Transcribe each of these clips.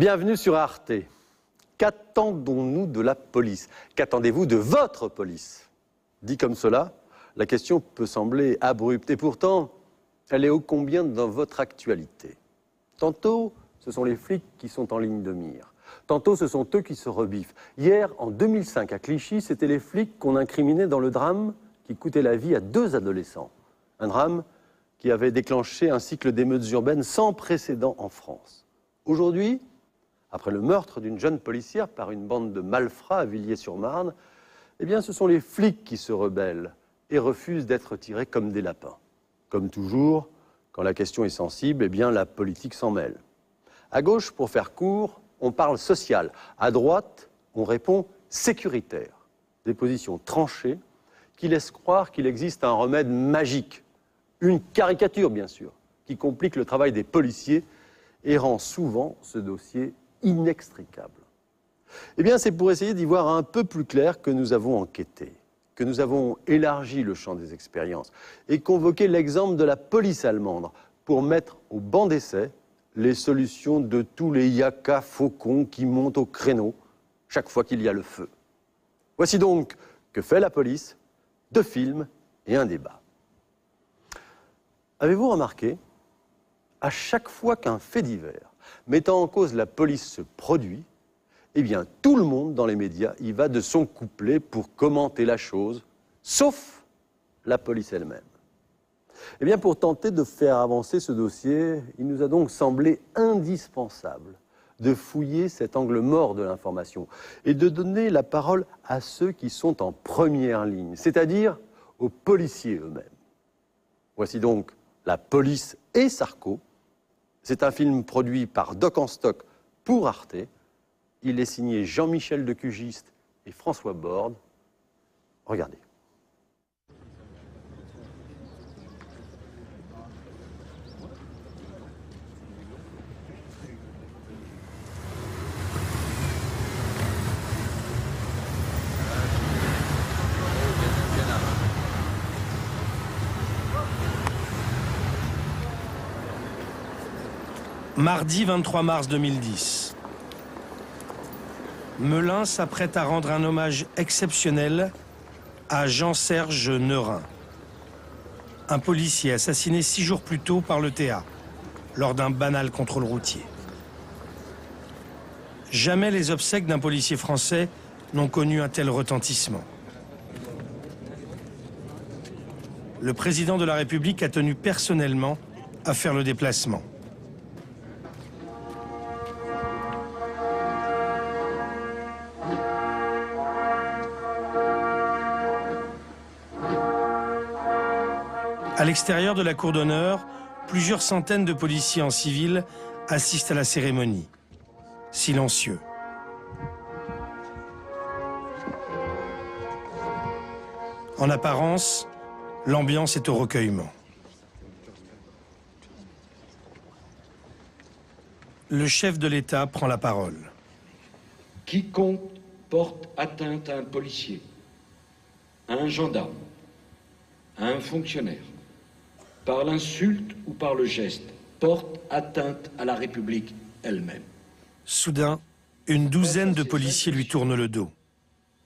Bienvenue sur Arte. Qu'attendons-nous de la police? Qu'attendez-vous de votre police? Dit comme cela, la question peut sembler abrupte et pourtant, elle est ô combien dans votre actualité. Tantôt, ce sont les flics qui sont en ligne de mire. Tantôt, ce sont eux qui se rebiffent. Hier, en 2005, à Clichy, c'était les flics qu'on incriminait dans le drame qui coûtait la vie à 2 adolescents. Un drame qui avait déclenché un cycle d'émeutes urbaines sans précédent en France. Aujourd'hui, après le meurtre d'une jeune policière par une bande de malfrats à Villiers-sur-Marne, eh bien, ce sont les flics qui se rebellent et refusent d'être tirés comme des lapins. Comme toujours, quand la question est sensible, eh bien, la politique s'en mêle. À gauche, pour faire court, on parle social. À droite, on répond sécuritaire. Des positions tranchées qui laissent croire qu'il existe un remède magique. Une caricature, bien sûr, qui complique le travail des policiers et rend souvent ce dossier inextricable. Eh bien, c'est pour essayer d'y voir un peu plus clair que nous avons enquêté, que nous avons élargi le champ des expériences et convoqué l'exemple de la police allemande pour mettre au banc d'essai les solutions de tous les yakas faucons qui montent au créneau chaque fois qu'il y a le feu. Voici donc Que fait la police, 2 films et un débat. Avez-vous remarqué, à chaque fois qu'un fait divers mettant en cause la police se produit, eh bien, tout le monde dans les médias y va de son couplet pour commenter la chose, sauf la police elle-même. Eh bien, pour tenter de faire avancer ce dossier, il nous a donc semblé indispensable de fouiller cet angle mort de l'information et de donner la parole à ceux qui sont en première ligne, c'est-à-dire aux policiers eux-mêmes. Voici donc La police et Sarko. C'est un film produit par Doc en Stock pour Arte. Il est signé Jean-Michel de Cugiste et François Borde. Regardez. Mardi 23 mars 2010. Melun s'apprête à rendre un hommage exceptionnel à Jean-Serge Neurin, un policier assassiné 6 jours plus tôt par le TA, lors d'un banal contrôle routier. Jamais les obsèques d'un policier français n'ont connu un tel retentissement. Le président de la République a tenu personnellement à faire le déplacement. À l'extérieur de la cour d'honneur, plusieurs centaines de policiers en civil assistent à la cérémonie. Silencieux. En apparence, l'ambiance est au recueillement. Le chef de l'État prend la parole. Quiconque porte atteinte à un policier, à un gendarme, à un fonctionnaire, par l'insulte ou par le geste, porte atteinte à la République elle-même. Soudain, une douzaine de policiers lui tournent le dos.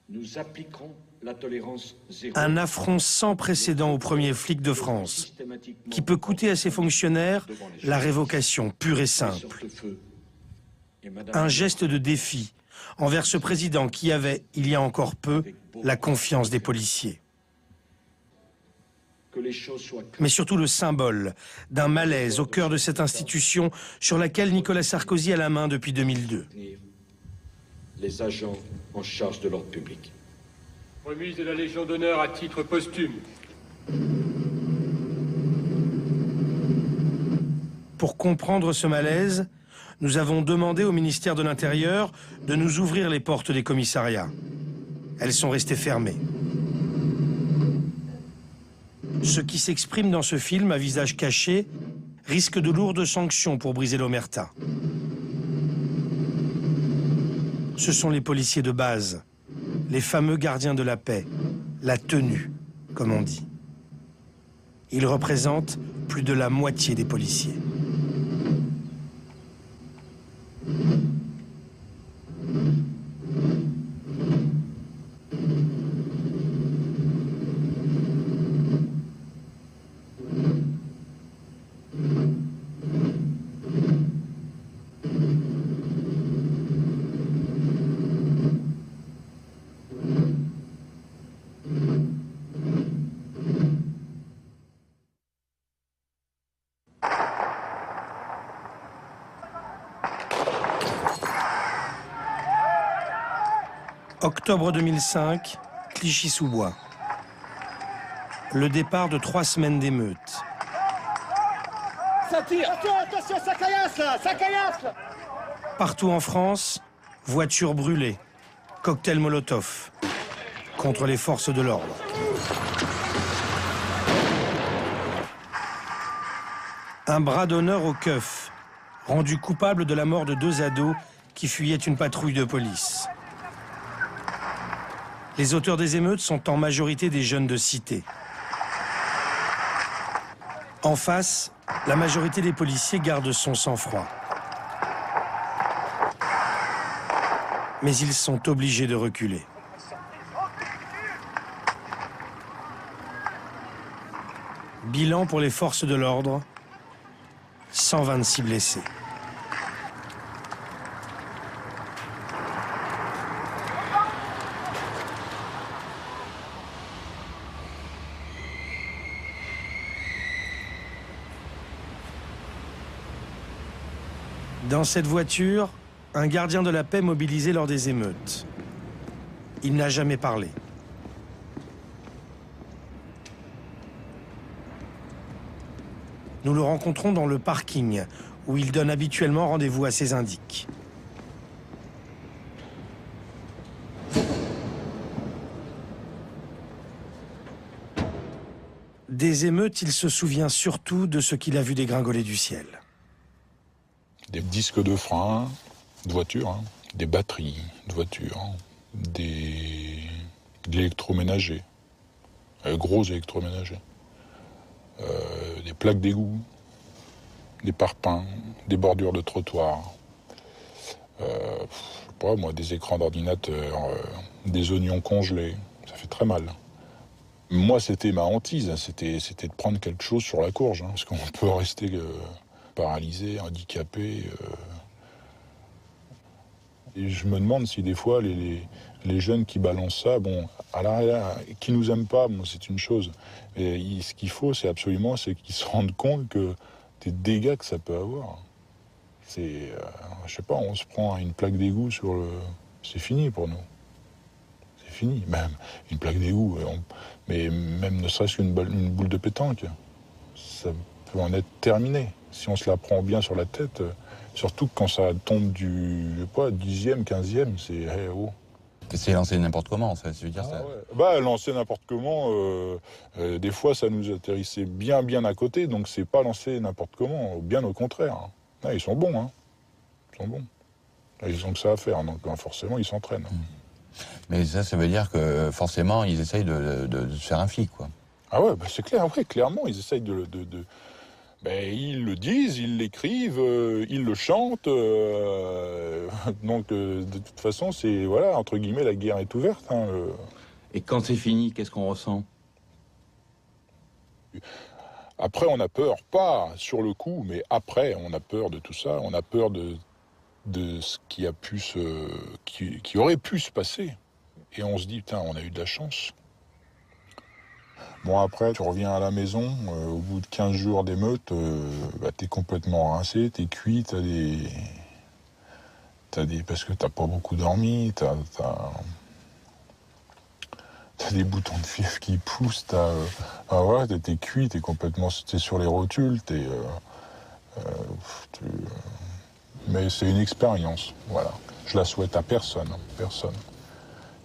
Nous appliquerons la tolérance zéro. Un affront sans précédent au premier flic de France, qui peut coûter à ses fonctionnaires la révocation pure et simple. Un geste de défi envers ce président qui avait, il y a encore peu, la confiance des policiers. Mais surtout le symbole d'un malaise au cœur de cette institution sur laquelle Nicolas Sarkozy a la main depuis 2002. Les agents en charge de l'ordre public. Remise de la Légion d'honneur à titre posthume. Pour comprendre ce malaise, nous avons demandé au ministère de l'Intérieur de nous ouvrir les portes des commissariats. Elles sont restées fermées. Ce qui s'exprime dans ce film à visage caché risque de lourdes sanctions pour briser l'omerta. Ce sont les policiers de base, les fameux gardiens de la paix, la tenue, comme on dit. Ils représentent plus de la moitié des policiers. Octobre 2005, Clichy-sous-Bois. Le départ de 3 semaines d'émeutes. Ça tire! Attention, ça caillasse là! Ça caillasse là! Partout en France, voitures brûlées, cocktails Molotov contre les forces de l'ordre. Un bras d'honneur au keuf, rendu coupable de la mort de 2 ados qui fuyaient une patrouille de police. Les auteurs des émeutes sont en majorité des jeunes de cité. En face, la majorité des policiers garde son sang-froid. Mais ils sont obligés de reculer. Bilan pour les forces de l'ordre, 126 blessés. Dans cette voiture, un gardien de la paix mobilisé lors des émeutes. Il n'a jamais parlé. Nous le rencontrons dans le parking, où il donne habituellement rendez-vous à ses indiques. Des émeutes, il se souvient surtout de ce qu'il a vu dégringoler du ciel. Des disques de frein de voiture, hein, des batteries de voiture, de l'électroménager, gros électroménager, des plaques d'égout, des parpaings, des bordures de trottoir, je sais pas moi, des écrans d'ordinateur, des oignons congelés, ça fait très mal. Moi, c'était ma hantise, c'était de prendre quelque chose sur la courge, hein, parce qu'on peut rester paralysé, handicapé. Et je me demande si des fois les jeunes qui balancent ça, bon, qui nous aiment pas, bon, c'est une chose. Mais ce qu'il faut, c'est qu'ils se rendent compte que des dégâts que ça peut avoir. C'est, je sais pas, on se prend une plaque d'égout sur le, c'est fini pour nous. C'est fini, même une plaque d'égout, mais même ne serait-ce qu'une boule de pétanque, ça peut en être terminé. Si on se la prend bien sur la tête, surtout quand ça tombe du, je sais pas, 10e, 15e, c'est hey, oh. C'est lancé n'importe comment, ça veut dire ça. Ouais. Bah, lancer n'importe comment, des fois ça nous atterrissait bien à côté, donc c'est pas lancé n'importe comment, bien au contraire. Ah, ils sont bons, hein. Ils sont bons. Ils ont que ça à faire, donc forcément ils s'entraînent. Mais ça veut dire que forcément ils essayent de se faire un flic, quoi. Ah ouais, bah, c'est clair, ouais, clairement, ils essayent Ben, ils le disent, ils l'écrivent, ils le chantent. Donc, de toute façon, c'est, voilà, entre guillemets, la guerre est ouverte. Hein, Et quand c'est fini, qu'est-ce qu'on ressent? Après, on a peur, pas sur le coup, mais après, on a peur de tout ça. On a peur de ce qui a pu qui aurait pu se passer. Et on se dit, putain, on a eu de la chance. Bon, après, tu reviens à la maison, au bout de 15 jours d'émeute, bah, t'es complètement rincé, t'es cuit, parce que t'as pas beaucoup dormi, t'as des boutons de fièvre qui poussent, voilà, t'es cuit, t'es sur les rotules, mais c'est une expérience, voilà. Je la souhaite à personne,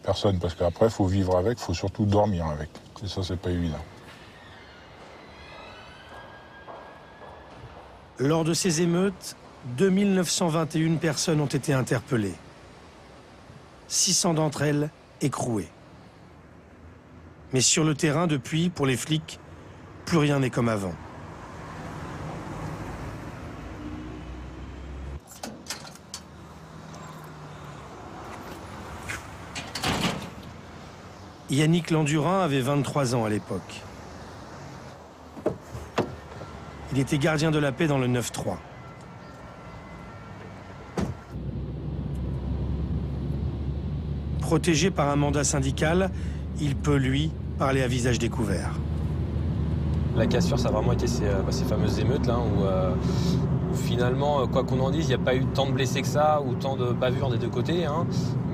parce qu'après, faut vivre avec, faut surtout dormir avec. Et ça, c'est pas évident. Lors de ces émeutes, 2921 personnes ont été interpellées. 600 d'entre elles écrouées. Mais sur le terrain, depuis, pour les flics, plus rien n'est comme avant. Yannick Landurin avait 23 ans à l'époque. Il était gardien de la paix dans le 9-3. Protégé par un mandat syndical, il peut, lui, parler à visage découvert. La cassure, ça a vraiment été ces fameuses émeutes là, où où finalement, quoi qu'on en dise, il n'y a pas eu tant de blessés que ça, ou tant de bavures des deux côtés. Hein.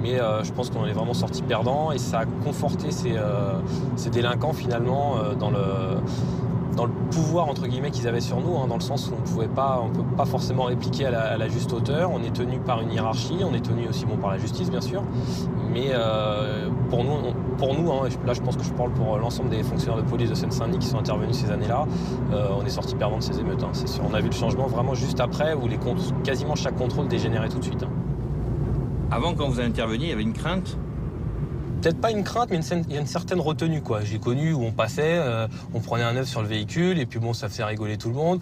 Mais je pense qu'on en est vraiment sorti perdant et ça a conforté ces délinquants finalement dans le pouvoir entre guillemets qu'ils avaient sur nous, hein, dans le sens où on peut pas forcément répliquer à la juste hauteur. On est tenu par une hiérarchie, on est tenu aussi par la justice bien sûr. Mais pour nous hein, là je pense que je parle pour l'ensemble des fonctionnaires de police de Seine-Saint-Denis qui sont intervenus ces années-là, on est sorti perdant de ces émeutes, hein, c'est sûr. On a vu le changement vraiment juste après où quasiment chaque contrôle dégénérait tout de suite. Hein. Avant, quand vous avez intervenu, il y avait une crainte ? Peut-être pas une crainte, mais il y a une certaine retenue, quoi. J'ai connu où on passait, on prenait un œuf sur le véhicule, et puis bon, ça faisait rigoler tout le monde.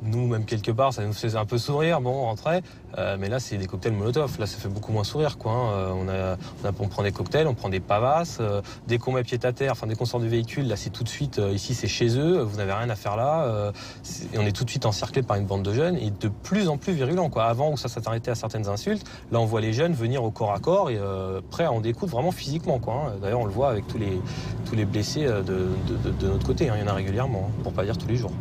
Nous, même quelque part, ça nous faisait un peu sourire, bon, on rentrait. Mais là, c'est des cocktails Molotov. Là, ça fait beaucoup moins sourire, quoi. Hein. On prend des cocktails, on prend des pavasses. Dès qu'on met pied à terre, dès qu'on sort du véhicule, là, c'est tout de suite, ici, c'est chez eux. Vous n'avez rien à faire là. Et on est tout de suite encerclé par une bande de jeunes et de plus en plus virulents, quoi. Avant, où ça s'arrêtait à certaines insultes, là, on voit les jeunes venir au corps à corps et prêts à en découdre vraiment physiquement, quoi. Hein. D'ailleurs, on le voit avec tous les blessés de notre côté. Hein. Il y en a régulièrement, hein, pour pas dire tous les jours.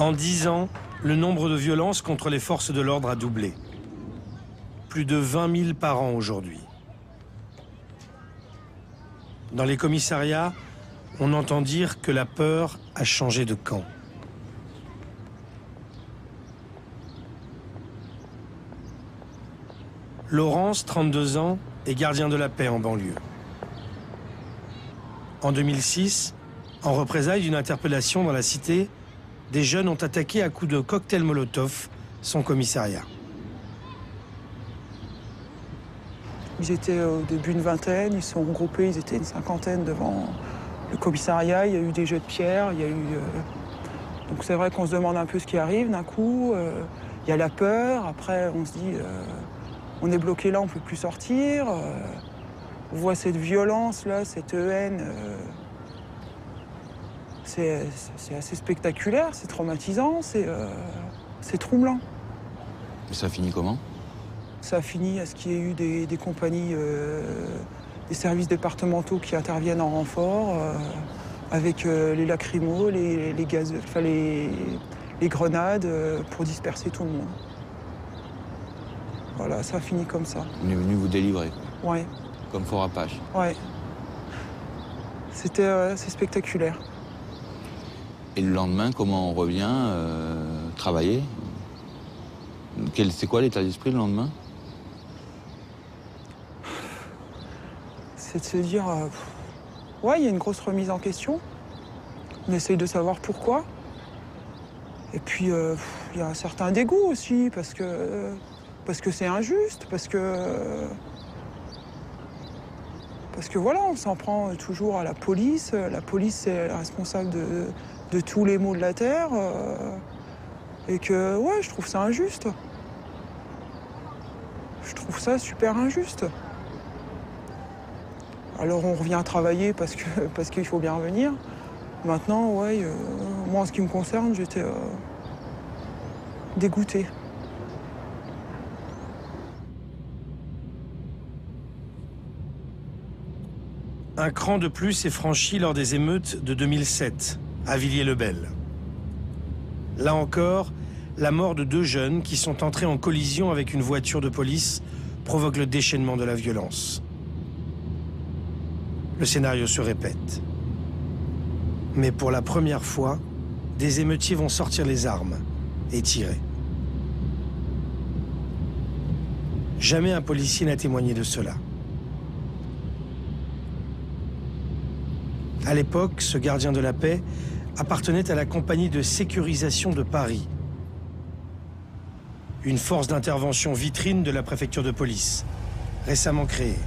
En 10 ans, le nombre de violences contre les forces de l'ordre a doublé. Plus de 20 000 par an aujourd'hui. Dans les commissariats, on entend dire que la peur a changé de camp. Laurence, 32 ans, est gardien de la paix en banlieue. En 2006, en représailles d'une interpellation dans la cité, des jeunes ont attaqué à coups de cocktail Molotov son commissariat. Ils étaient au début une vingtaine, ils se sont regroupés, ils étaient une cinquantaine devant le commissariat. Il y a eu des jets de pierre, il y a eu... Donc c'est vrai qu'on se demande un peu ce qui arrive d'un coup. Il y a la peur, après on se dit on est bloqué là, on ne peut plus sortir. On voit cette violence-là, cette haine. C'est assez spectaculaire, c'est traumatisant, c'est troublant. Et ça finit comment ? Ça a fini à ce qu'il y ait eu des compagnies, des services départementaux qui interviennent en renfort, avec les lacrymos, les gaz, enfin les grenades pour disperser tout le monde. Voilà, ça a fini comme ça. On est venu vous délivrer. Ouais. Comme Fort Apache. Ouais. C'était assez spectaculaire. Et le lendemain, comment on revient travailler ? C'est quoi l'état d'esprit le lendemain ? C'est de se dire, ouais, il y a une grosse remise en question. On essaye de savoir pourquoi. Et puis, il y a un certain dégoût aussi, parce que c'est injuste, parce que voilà, on s'en prend toujours à la police. La police, c'est la responsable de tous les maux de la terre. Et que, ouais, je trouve ça injuste. Je trouve ça super injuste. Alors on revient travailler parce qu'il faut bien revenir. Maintenant, ouais, moi en ce qui me concerne, j'étais dégoûtée. Un cran de plus est franchi lors des émeutes de 2007, à Villiers-le-Bel. Là encore, la mort de 2 jeunes qui sont entrés en collision avec une voiture de police provoque le déchaînement de la violence. Le scénario se répète. Mais pour la première fois, des émeutiers vont sortir les armes et tirer. Jamais un policier n'a témoigné de cela. À l'époque, ce gardien de la paix appartenait à la compagnie de sécurisation de Paris, une force d'intervention vitrine de la préfecture de police, récemment créée.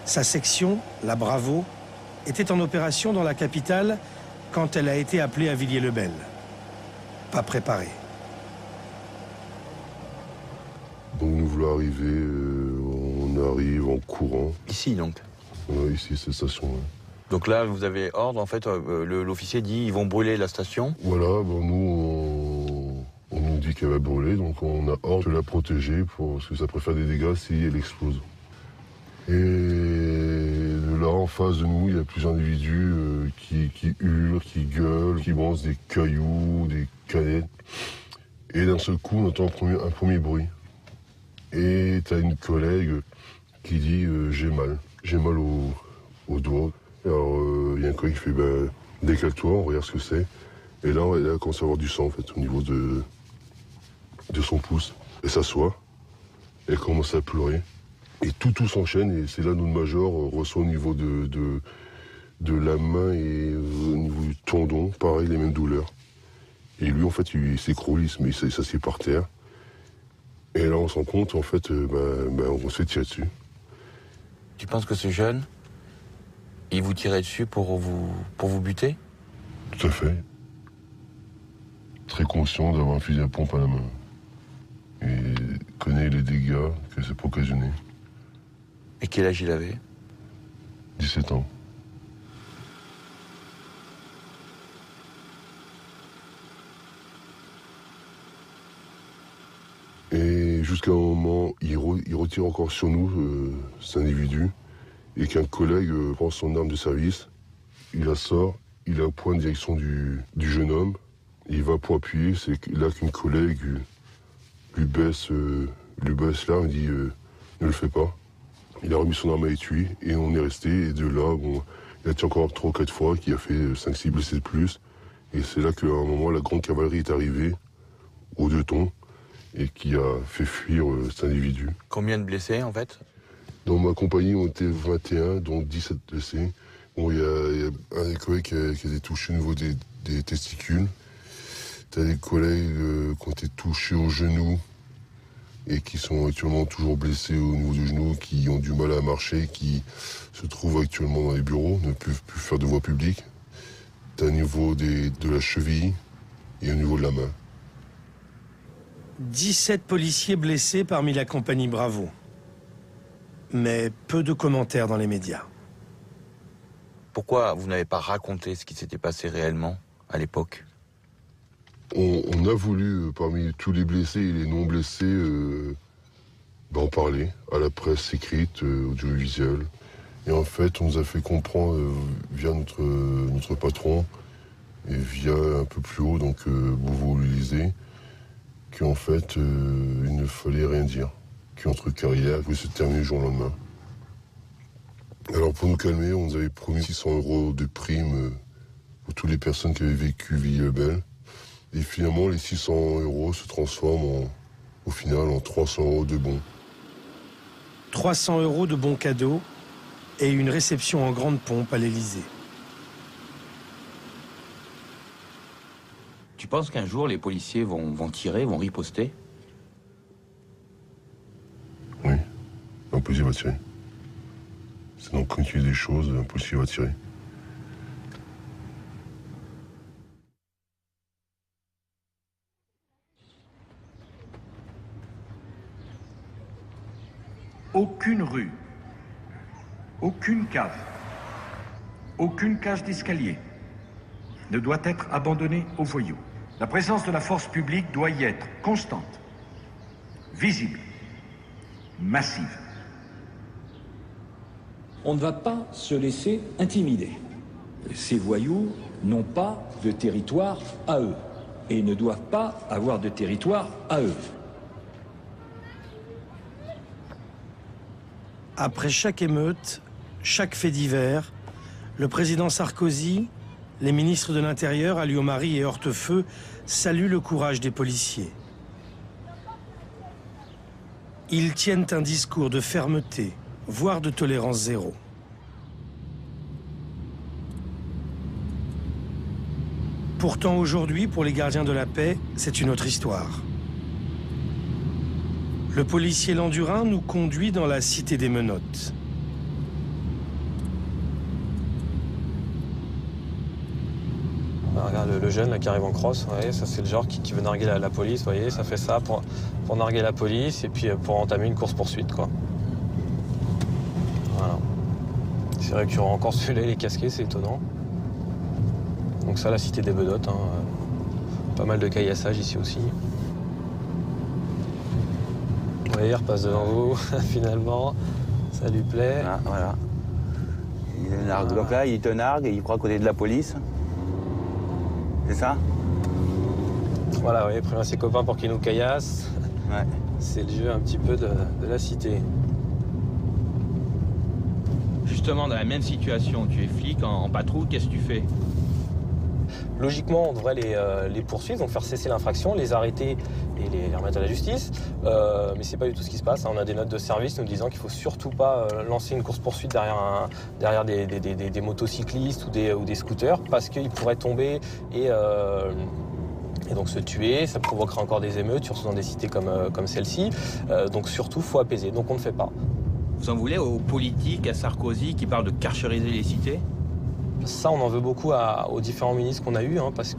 Sa section, la Bravo, était en opération dans la capitale quand elle a été appelée à Villiers-le-Bel. Pas préparée. Donc nous voulons arriver, on arrive en courant. Ici donc ? Oui, ici, cette station, ouais. Donc là, vous avez ordre, en fait, l'officier dit ils vont brûler la station. Voilà, bon, nous, on nous dit qu'elle va brûler, donc on a ordre de la protéger parce que ça pourrait faire des dégâts si elle explose. Et là, en face de nous, il y a plusieurs individus qui hurlent, qui gueulent, qui balancent des cailloux, des canettes. Et d'un seul coup, on entend un premier bruit. Et t'as une collègue qui dit j'ai mal au doigt. Alors il y a un collègue qui fait décale-toi, on regarde ce que c'est. Et là, elle commence à avoir du sang en fait au niveau de son pouce. Elle s'assoit, elle commence à pleurer. Et tout s'enchaîne et c'est là notre major reçoit au niveau de la main et au niveau du tendon, pareil, les mêmes douleurs. Et lui, en fait, il s'écroule, il s'assied par terre. Et là, on se rend compte, en fait, on se fait tirer dessus. Tu penses que ce jeune, il vous tirait dessus pour vous buter? Tout à fait. Très conscient d'avoir un fusil à pompe à la main. Et connaît les dégâts que ça peut occasionner. Et quel âge il avait? 17 ans. Et jusqu'à un moment, il retire encore sur nous cet individu et qu'un collègue prend son arme de service, il la sort, il la pointe en direction du jeune homme, il va pour appuyer, c'est là qu'une collègue lui baisse l'arme et dit ne le fais pas. Il a remis son arme à étui et on est resté et de là, il a tiré encore 3 ou 4 fois, qui a fait 5-6 blessés de plus. Et c'est là qu'à un moment, la grande cavalerie est arrivée aux 2 tons et qui a fait fuir cet individu. Combien de blessés, en fait? Dans ma compagnie, on était 21, dont 17 blessés. Bon, il y a un des collègues qui a été touché au niveau des testicules. T'as des collègues qui ont été touchés au genou et qui sont actuellement toujours blessés au niveau du genou, qui ont du mal à marcher, qui se trouvent actuellement dans les bureaux, ne peuvent plus faire de voie publique. T'as au niveau de la cheville et au niveau de la main. 17 policiers blessés parmi la compagnie Bravo. Mais peu de commentaires dans les médias. Pourquoi vous n'avez pas raconté ce qui s'était passé réellement à l'époque? On a voulu, parmi tous les blessés et les non-blessés, en parler à la presse écrite, audiovisuelle. Et en fait, on nous a fait comprendre via notre patron et via un peu plus haut, donc Beauvau l'Élysée, qu'en fait, il ne fallait rien dire. Qu'entre carrière pouvait se terminer le jour au lendemain. Alors pour nous calmer, on nous avait promis 600 € de prime pour toutes les personnes qui avaient vécu Ville-le-Bel. Et finalement, les 600 € se transforment au final en 300 € de bons. 300 € de bons cadeaux et une réception en grande pompe à l'Élysée. Tu penses qu'un jour, les policiers vont tirer, vont riposter? Oui, un policier va tirer. C'est dans le continuer des choses, un policier va tirer. Aucune rue, aucune cave, aucune cage d'escalier ne doit être abandonnée aux voyous. La présence de la force publique doit y être constante, visible, massive. On ne va pas se laisser intimider. Ces voyous n'ont pas de territoire à eux et ne doivent pas avoir de territoire à eux. Après chaque émeute, chaque fait divers, le président Sarkozy, les ministres de l'Intérieur, Alliot-Marie et Hortefeux, saluent le courage des policiers. Ils tiennent un discours de fermeté, voire de tolérance zéro. Pourtant aujourd'hui, pour les gardiens de la paix, c'est une autre histoire. Le policier Landurin nous conduit dans la cité des Menottes. Regarde le jeune là, qui arrive en crosse, ouais, ça c'est le genre qui veut narguer la police, vous voyez, ça fait ça pour narguer la police et puis pour entamer une course-poursuite, quoi. Voilà. C'est récurrent, encore celui-là il est casqué, c'est étonnant. Donc ça, la cité des Menottes, hein. Pas mal de caillassage ici aussi. Vous voyez, il repasse devant vous, finalement, ça lui plaît. Ah, voilà. Donc là, il te nargue et il croit qu'on est de la police. C'est ça? Voilà, oui, prévient ses copains pour qu'ils nous caillassent. Ouais. C'est le jeu un petit peu de la cité. Justement, dans la même situation, tu es flic en patrouille, qu'est-ce que tu fais? Logiquement, on devrait les poursuivre, donc faire cesser l'infraction, les arrêter et les remettre à la justice. Mais c'est pas du tout ce qui se passe. On a des notes de service nous disant qu'il faut surtout pas lancer une course-poursuite derrière des motocyclistes ou des scooters, parce qu'ils pourraient tomber et donc se tuer. Ça provoquerait encore des émeutes, surtout dans des cités comme celle-ci. Donc surtout, faut apaiser. Donc on ne fait pas. Vous en voulez aux politiques, à Sarkozy, qui parlent de carchériser les cités? Ça, on en veut beaucoup aux différents ministres qu'on a eus, hein, parce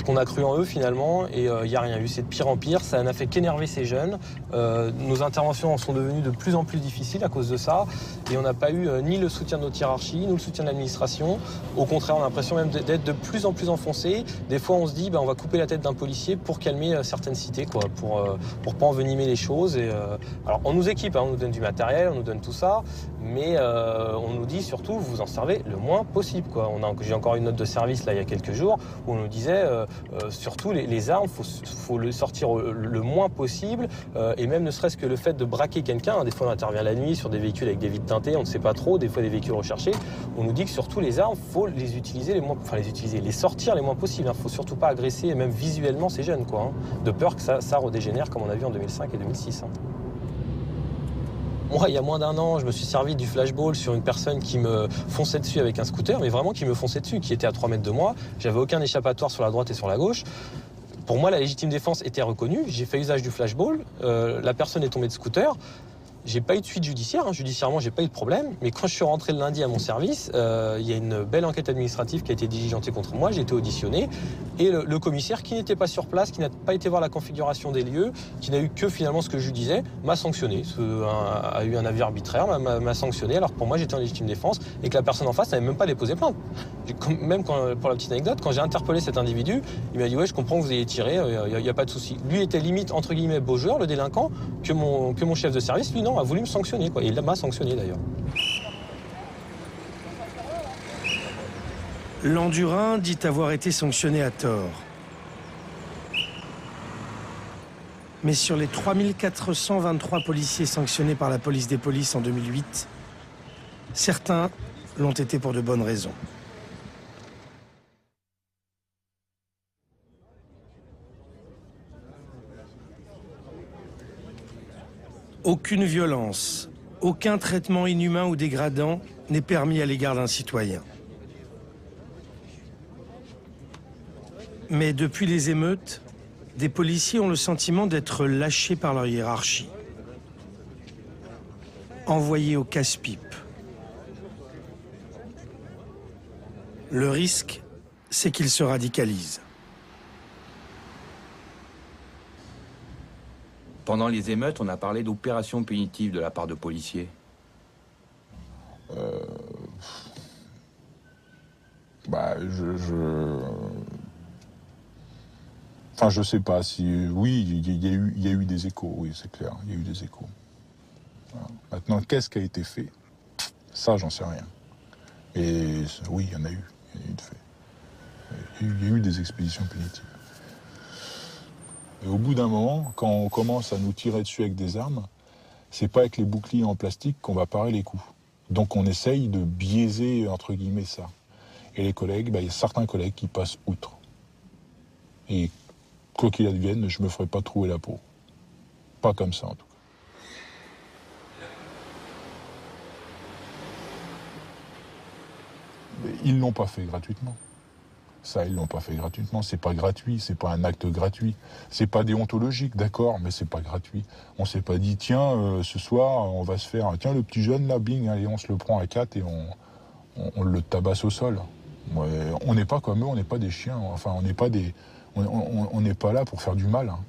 qu'on a cru en eux finalement, et il n'y a rien eu. C'est de pire en pire, ça n'a fait qu'énerver ces jeunes. Nos interventions en sont devenues de plus en plus difficiles à cause de ça, et on n'a pas eu ni le soutien de notre hiérarchie, ni le soutien de l'administration. Au contraire, on a l'impression même d'être de plus en plus enfoncés. Des fois, on se dit, on va couper la tête d'un policier pour calmer certaines cités, quoi, pour pas envenimer les choses. Alors, on nous équipe, hein, on nous donne du matériel, on nous donne tout ça, mais on nous dit surtout, vous en servez le moins possible, quoi. J'ai encore une note de service là il y a quelques jours où on nous disait surtout les armes, faut les sortir le moins possible, et même ne serait-ce que le fait de braquer quelqu'un, hein, des fois on intervient la nuit sur des véhicules avec des vitres teintées, on ne sait pas trop, des fois des véhicules recherchés, on nous dit que surtout les armes, faut les utiliser les sortir les moins possible, hein. Faut surtout pas agresser même visuellement ces jeunes, quoi, hein, de peur que ça redégénère comme on a vu en 2005 et 2006. Hein. Moi, il y a moins d'un an, je me suis servi du flashball sur une personne qui me fonçait dessus avec un scooter, mais vraiment qui me fonçait dessus, qui était à 3 mètres de moi. J'avais aucun échappatoire sur la droite et sur la gauche. Pour moi, la légitime défense était reconnue. J'ai fait usage du flashball. La personne est tombée de scooter. J'ai pas eu de suite judiciaire, hein. Judiciairement, j'ai pas eu de problème. Mais quand je suis rentré le lundi à mon service, il y a une belle enquête administrative qui a été diligentée contre moi. J'ai été auditionné. Et le commissaire, qui n'était pas sur place, qui n'a pas été voir la configuration des lieux, qui n'a eu que finalement ce que je lui disais, m'a sanctionné. A eu un avis arbitraire, m'a sanctionné. Alors pour moi, j'étais en légitime défense et que la personne en face n'avait même pas déposé plainte. Même pour la petite anecdote, quand j'ai interpellé cet individu, il m'a dit ouais, je comprends que vous ayez tiré, il n'y a pas de souci. Lui était limite entre guillemets beau joueur, le délinquant, que mon chef de service, lui non, a voulu me sanctionner, quoi. Et il m'a sanctionné d'ailleurs. Landurin dit avoir été sanctionné à tort. Mais sur les 3423 policiers sanctionnés par la police des polices en 2008, certains l'ont été pour de bonnes raisons. Aucune violence, aucun traitement inhumain ou dégradant n'est permis à l'égard d'un citoyen. Mais depuis les émeutes, des policiers ont le sentiment d'être lâchés par leur hiérarchie, envoyés au casse-pipe. Le risque, c'est qu'ils se radicalisent. Pendant les émeutes, on a parlé d'opérations punitives de la part de policiers. Enfin, je sais pas si... Oui, il y a eu des échos, oui, c'est clair, il y a eu des échos. Voilà. Maintenant, qu'est-ce qui a été fait? Ça, j'en sais rien. Et oui, il y en a eu, de fait. Il y a eu des expéditions punitives. Et au bout d'un moment, quand on commence à nous tirer dessus avec des armes, c'est pas avec les boucliers en plastique qu'on va parer les coups. Donc on essaye de biaiser, entre guillemets, ça. Et les collègues, il y a certains collègues qui passent outre. Et quoi qu'il advienne, je me ferai pas trouer la peau. Pas comme ça, en tout cas. Mais ils l'ont pas fait gratuitement. Ça, ils l'ont pas fait gratuitement. C'est pas gratuit, c'est pas un acte gratuit. C'est pas déontologique, d'accord, mais c'est pas gratuit. On s'est pas dit, tiens, ce soir, on va se faire, tiens, le petit jeune là, bing, allez, on se le prend à 4 et on le tabasse au sol. Ouais, on n'est pas comme eux, on n'est pas des chiens. Enfin, on n'est pas des, on n'est pas là pour faire du mal. Hein.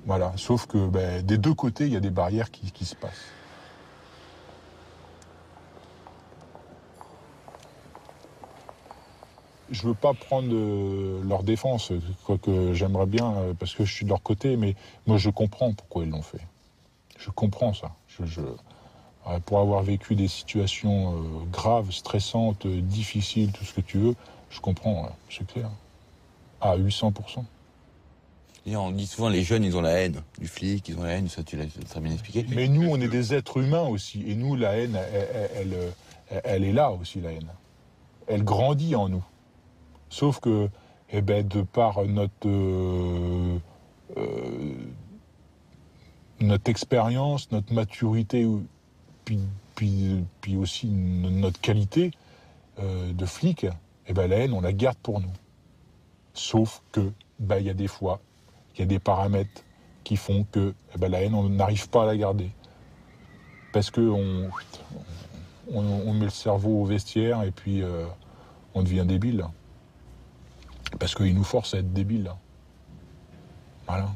Voilà, sauf que des deux côtés, il y a des barrières qui se passent. Je veux pas prendre leur défense, quoique j'aimerais bien, parce que je suis de leur côté, mais moi je comprends pourquoi ils l'ont fait. Je comprends ça. pour avoir vécu des situations graves, stressantes, difficiles, tout ce que tu veux, je comprends, c'est clair. À 800%. Et on dit souvent les jeunes, ils ont la haine du flic, ils ont la haine, ça tu l'as très bien expliqué. Mais nous, on est des êtres humains aussi. Et nous, la haine, elle est là aussi, la haine. Elle grandit en nous. Sauf que, de par notre expérience, notre maturité, puis aussi notre qualité de flic, la haine, on la garde pour nous. Sauf que, il y a des fois, il y a des paramètres qui font que la haine, on n'arrive pas à la garder. Parce qu'on met le cerveau au vestiaire et puis on devient débile. Parce qu'ils nous forcent à être débiles. Voilà.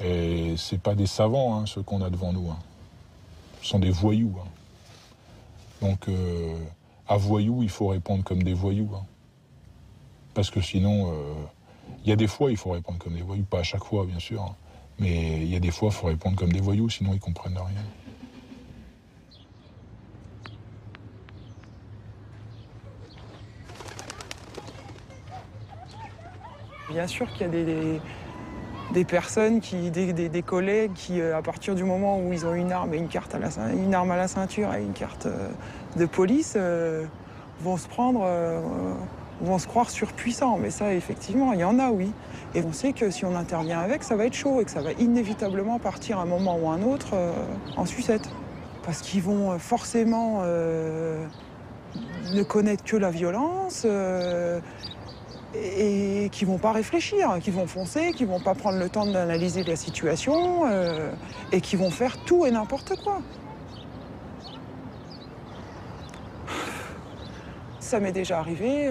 Et c'est pas des savants, ceux qu'on a devant nous. Ce sont des voyous. Donc, à voyous, il faut répondre comme des voyous. Parce que sinon, il y a des fois, il faut répondre comme des voyous. Pas à chaque fois, bien sûr. Mais il y a des fois, il faut répondre comme des voyous, sinon ils comprennent rien. Bien sûr qu'il y a des personnes, des collègues qui, à partir du moment où ils ont une arme et une arme à la ceinture et une carte de police, vont se croire surpuissants. Mais ça, effectivement, il y en a, oui. Et on sait que si on intervient avec, ça va être chaud et que ça va inévitablement partir à un moment ou à un autre en sucette. Parce qu'ils vont forcément ne connaître que la violence et qui vont pas réfléchir, qui vont foncer, qui vont pas prendre le temps d'analyser la situation et qui vont faire tout et n'importe quoi. Ça m'est déjà arrivé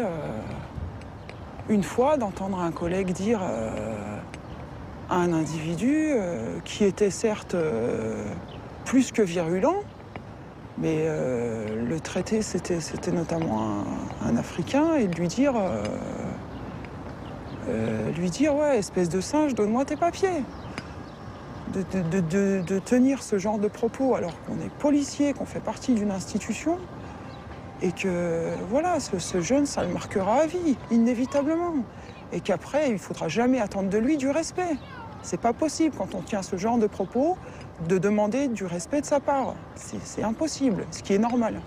une fois d'entendre un collègue dire à un individu qui était certes plus que virulent, mais le traité c'était notamment un Africain, et de lui dire ouais, espèce de singe, donne-moi tes papiers. De tenir ce genre de propos alors qu'on est policier, qu'on fait partie d'une institution, et que voilà, ce jeune, ça le marquera à vie, inévitablement. Et qu'après, il ne faudra jamais attendre de lui du respect. C'est pas possible, quand on tient ce genre de propos, de demander du respect de sa part. C'est impossible, ce qui est normal.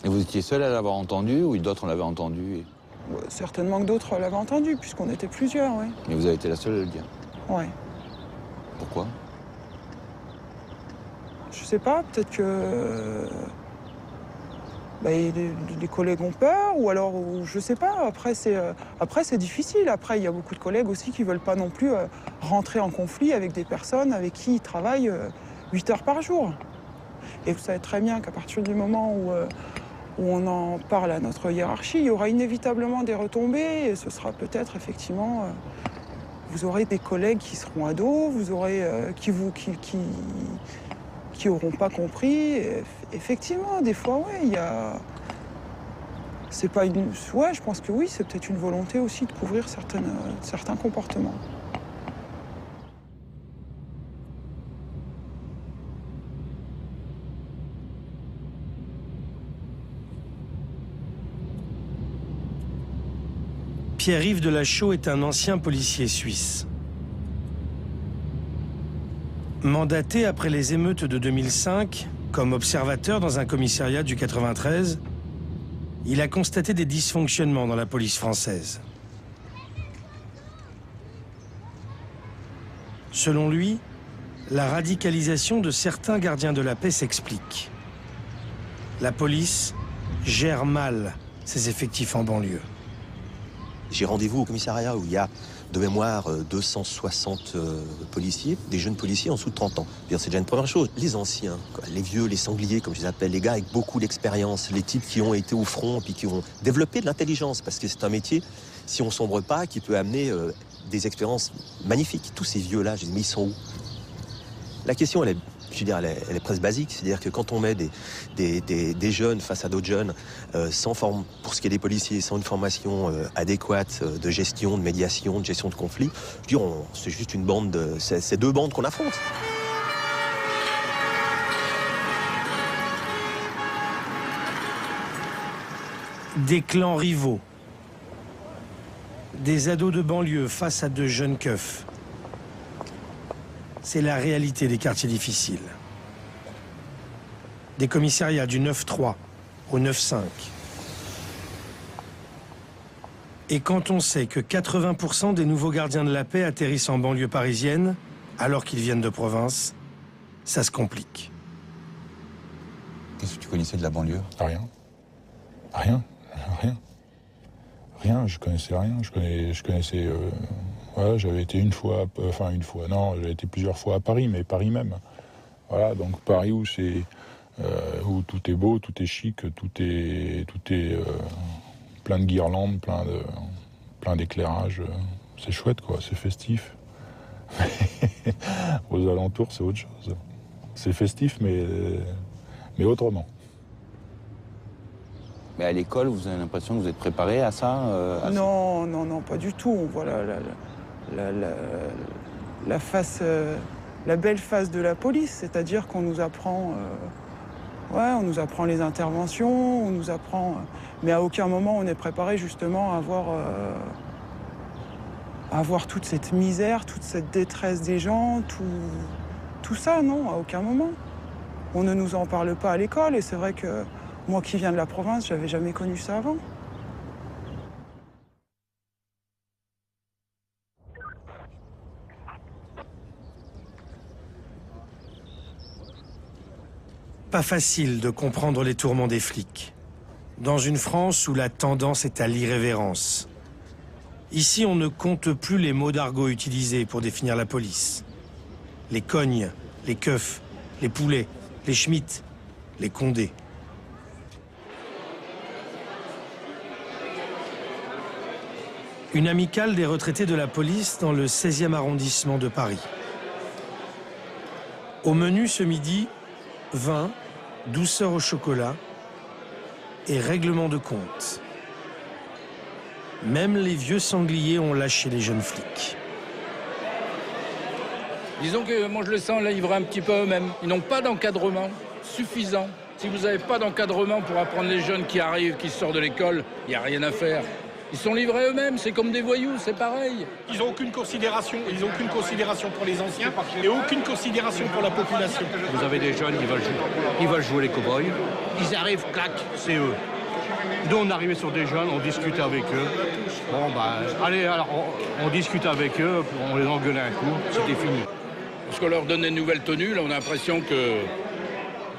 Et vous étiez seul à l'avoir entendu, ou d'autres l'avaient entendu? Certainement que d'autres l'avaient entendu, puisqu'on était plusieurs, oui. Mais vous avez été la seule à le dire? Oui. Pourquoi? Je sais pas, peut-être que les collègues ont peur, ou alors, je sais pas, après c'est difficile. Après, il y a beaucoup de collègues aussi qui veulent pas non plus rentrer en conflit avec des personnes avec qui ils travaillent 8 heures par jour. Et vous savez très bien qu'à partir du moment où on en parle à notre hiérarchie, il y aura inévitablement des retombées, et ce sera peut-être effectivement... vous aurez des collègues qui seront ados, vous aurez qui auront pas compris. Et effectivement, des fois, ouais, il y a... C'est pas une... Ouais, je pense que oui, c'est peut-être une volonté aussi de couvrir certains comportements. Pierre-Yves Delachaux est un ancien policier suisse. Mandaté après les émeutes de 2005, comme observateur dans un commissariat du 93, il a constaté des dysfonctionnements dans la police française. Selon lui, la radicalisation de certains gardiens de la paix s'explique. La police gère mal ses effectifs en banlieue. J'ai rendez-vous au commissariat où il y a de mémoire 260 policiers, des jeunes policiers en dessous de 30 ans. C'est déjà une première chose. Les anciens, les vieux, les sangliers, comme je les appelle, les gars avec beaucoup d'expérience, les types qui ont été au front puis qui ont développé de l'intelligence, parce que c'est un métier, si on sombre pas, qui peut amener des expériences magnifiques. Tous ces vieux-là, je dis, mais ils sont où? La question, elle est presque basique. C'est-à-dire que quand on met des jeunes face à d'autres jeunes, pour ce qui est des policiers, sans une formation adéquate de gestion, de médiation, de gestion de conflits, c'est juste une bande, c'est deux bandes qu'on affronte. Des clans rivaux. Des ados de banlieue face à de jeunes keufs. C'est la réalité des quartiers difficiles. Des commissariats du 9-3 au 9-5. Et quand on sait que 80% des nouveaux gardiens de la paix atterrissent en banlieue parisienne, alors qu'ils viennent de province, ça se complique. Qu'est-ce que tu connaissais de la banlieue? Rien. Rien. Rien, je connaissais rien. Je connaissais... voilà, j'avais été j'avais été plusieurs fois à Paris, mais Paris même. Voilà, donc Paris où c'est... où tout est beau, tout est chic, tout est plein de guirlandes, plein d'éclairages. C'est chouette, quoi, c'est festif. Aux alentours, c'est autre chose. C'est festif, mais autrement. Mais à l'école, vous avez l'impression que vous êtes préparé à ça Non, pas du tout. On voit la face, la belle face de la police, c'est-à-dire qu'on nous apprend, on nous apprend les interventions, on nous apprend, mais à aucun moment on est préparé justement à voir toute cette misère, toute cette détresse des gens, tout ça, non, à aucun moment. On ne nous en parle pas à l'école et c'est vrai que moi qui viens de la province, j'avais jamais connu ça avant. Pas facile de comprendre les tourments des flics. Dans une France où la tendance est à l'irrévérence. Ici, on ne compte plus les mots d'argot utilisés pour définir la police. Les cognes, les keufs, les poulets, les schmitts, les condés. Une amicale des retraités de la police dans le 16e arrondissement de Paris. Au menu ce midi, vin, douceur au chocolat et règlement de compte. Même les vieux sangliers ont lâché les jeunes flics. Disons que moi je les sens livrés un petit peu eux-mêmes. Ils n'ont pas d'encadrement suffisant. Si vous n'avez pas d'encadrement pour apprendre les jeunes qui arrivent, qui sortent de l'école, il n'y a rien à faire. Ils sont livrés eux-mêmes, c'est comme des voyous, c'est pareil. Ils n'ont aucune considération, pour les anciens et aucune considération pour la population. Vous avez des jeunes, ils veulent jouer les cow-boys. Ils arrivent, clac, c'est eux. Nous, on arrivait sur des jeunes, on discutait avec eux. Bon, allez, alors, on discutait avec eux, on les engueulait un coup, c'était fini. Parce qu'on leur donne des nouvelles tenues, là, on a l'impression que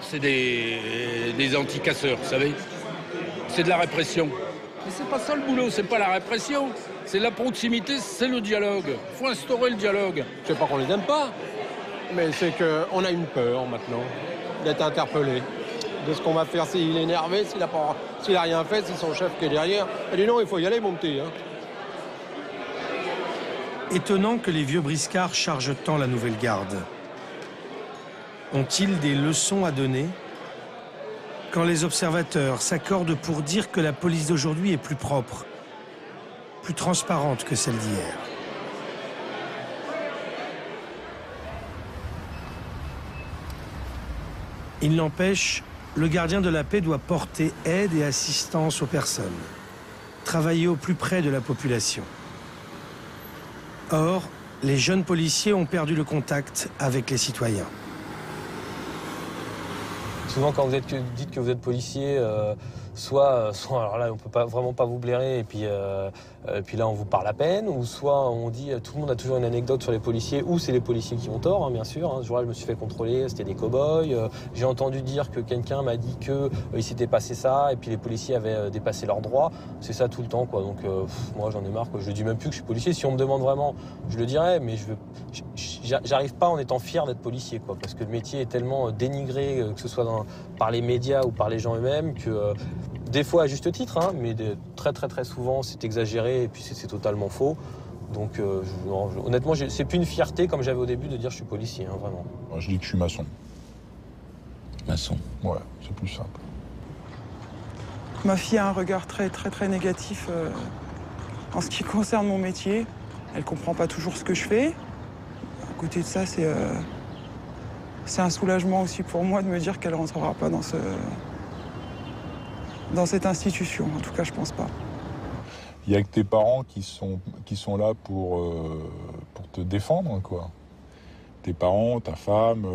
c'est des anti-casseurs, vous savez. C'est de la répression. Mais c'est pas ça le boulot, c'est pas la répression. C'est la proximité, c'est le dialogue. Il faut instaurer le dialogue. C'est pas qu'on les aime pas, mais c'est qu'on a une peur maintenant d'être interpellé. De ce qu'on va faire s'il est énervé, s'il a rien fait, c'est son chef qui est derrière. Elle dit non, il faut y aller, mon petit. Étonnant que les vieux briscards chargent tant la nouvelle garde. Ont-ils des leçons à donner ? Quand les observateurs s'accordent pour dire que la police d'aujourd'hui est plus propre, plus transparente que celle d'hier. Il n'empêche, le gardien de la paix doit porter aide et assistance aux personnes, travailler au plus près de la population. Or, les jeunes policiers ont perdu le contact avec les citoyens. Souvent, quand vous dites que vous êtes policier, soit alors là, on peut vraiment pas vous blairer, et puis là, on vous parle à peine, ou soit on dit, tout le monde a toujours une anecdote sur les policiers, ou c'est les policiers qui ont tort, hein, bien sûr. Ce jour-là, je me suis fait contrôler, c'était des cow-boys. J'ai entendu dire que quelqu'un m'a dit qu'il s'était passé ça, et puis les policiers avaient dépassé leurs droits. C'est ça tout le temps, quoi. Donc, moi, j'en ai marre, quoi. Je dis même plus que je suis policier. Si on me demande vraiment, je le dirais, mais j'arrive pas en étant fier d'être policier, quoi, parce que le métier est tellement dénigré, que ce soit par les médias ou par les gens eux-mêmes, que des fois à juste titre, hein, mais très très très souvent c'est exagéré et puis c'est totalement faux. Donc honnêtement, c'est plus une fierté comme j'avais au début de dire je suis policier, hein, vraiment. Moi, je dis que je suis maçon. Maçon. Ouais, c'est plus simple. Ma fille a un regard très très très négatif en ce qui concerne mon métier. Elle comprend pas toujours ce que je fais. À côté de ça, c'est un soulagement aussi pour moi de me dire qu'elle ne rentrera pas dans dans cette institution. En tout cas, je pense pas. Il y a que tes parents qui sont là pour te défendre, quoi. Tes parents, ta femme,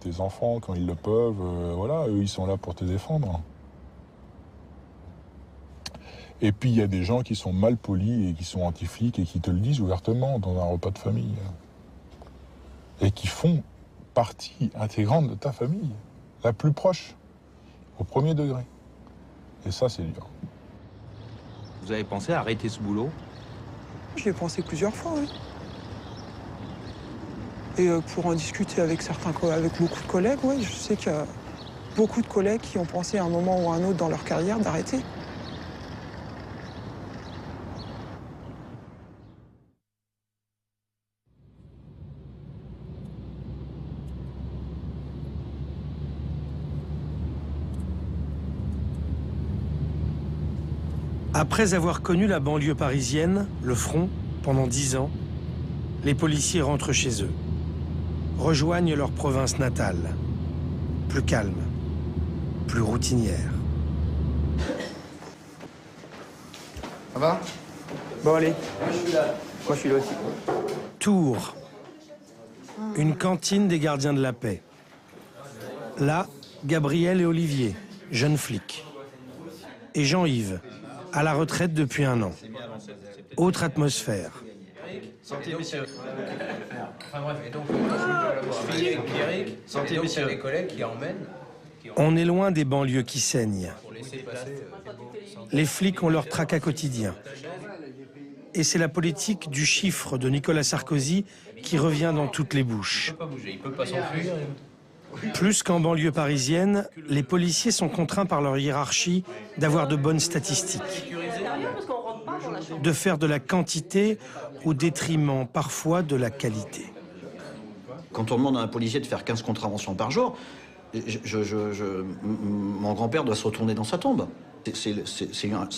tes enfants, quand ils le peuvent, voilà, eux, ils sont là pour te défendre. Et puis, il y a des gens qui sont mal polis et qui sont anti-flics et qui te le disent ouvertement dans un repas de famille. Et qui font partie intégrante de ta famille, la plus proche, au premier degré. Et ça, c'est dur. Vous avez pensé à arrêter ce boulot? J'y ai pensé plusieurs fois, oui. Et pour en discuter avec avec beaucoup de collègues, oui, je sais qu'il y a beaucoup de collègues qui ont pensé à un moment ou à un autre dans leur carrière d'arrêter. Après avoir connu la banlieue parisienne, le front, pendant 10 ans, les policiers rentrent chez eux, rejoignent leur province natale, plus calme, plus routinière. Ça va? Bon, allez. Moi, je suis là. Moi, je suis là aussi. Tours, une cantine des gardiens de la paix. Là, Gabriel et Olivier, jeunes flics. Et Jean-Yves, à la retraite depuis 1 an. Autre atmosphère. Santé, messieurs. Enfin bref, et donc, je finis avec Pierrick. Santé, messieurs. Les collègues qui emmènent. On est loin des banlieues qui saignent. Les flics ont leur tracas quotidien. Et c'est la politique du chiffre de Nicolas Sarkozy qui revient dans toutes les bouches. Il peut pas bouger, il peut pas s'enfuir. Plus qu'en banlieue parisienne, les policiers sont contraints par leur hiérarchie d'avoir de bonnes statistiques, de faire de la quantité au détriment parfois de la qualité. Quand on demande à un policier de faire 15 contraventions par jour, mon grand-père doit se retourner dans sa tombe. C'est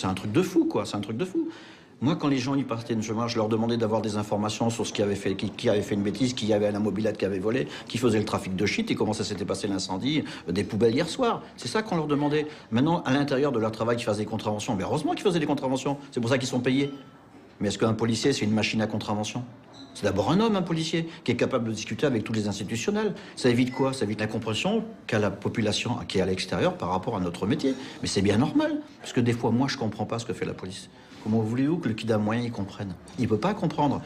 un truc de fou, quoi. C'est un truc de fou. Moi, quand les gens y partaient de chemin, je leur demandais d'avoir des informations sur ce qui avait fait une bêtise, qui avait la mobilette qui avait volé, qui faisait le trafic de shit et comment ça s'était passé l'incendie des poubelles hier soir. C'est ça qu'on leur demandait. Maintenant, à l'intérieur de leur travail, qu'ils fassent des contraventions. Mais heureusement qu'ils faisaient des contraventions. C'est pour ça qu'ils sont payés. Mais est-ce qu'un policier, c'est une machine à contravention? C'est d'abord un homme, un policier, qui est capable de discuter avec tous les institutionnels. Ça évite quoi? Ça évite l'incompréhension qu'a la population qui est à l'extérieur par rapport à notre métier. Mais c'est bien normal, parce que des fois, moi, je comprends pas ce que fait la police. Comment voulez-vous que le kid a moyen y comprenne? Il peut pas comprendre.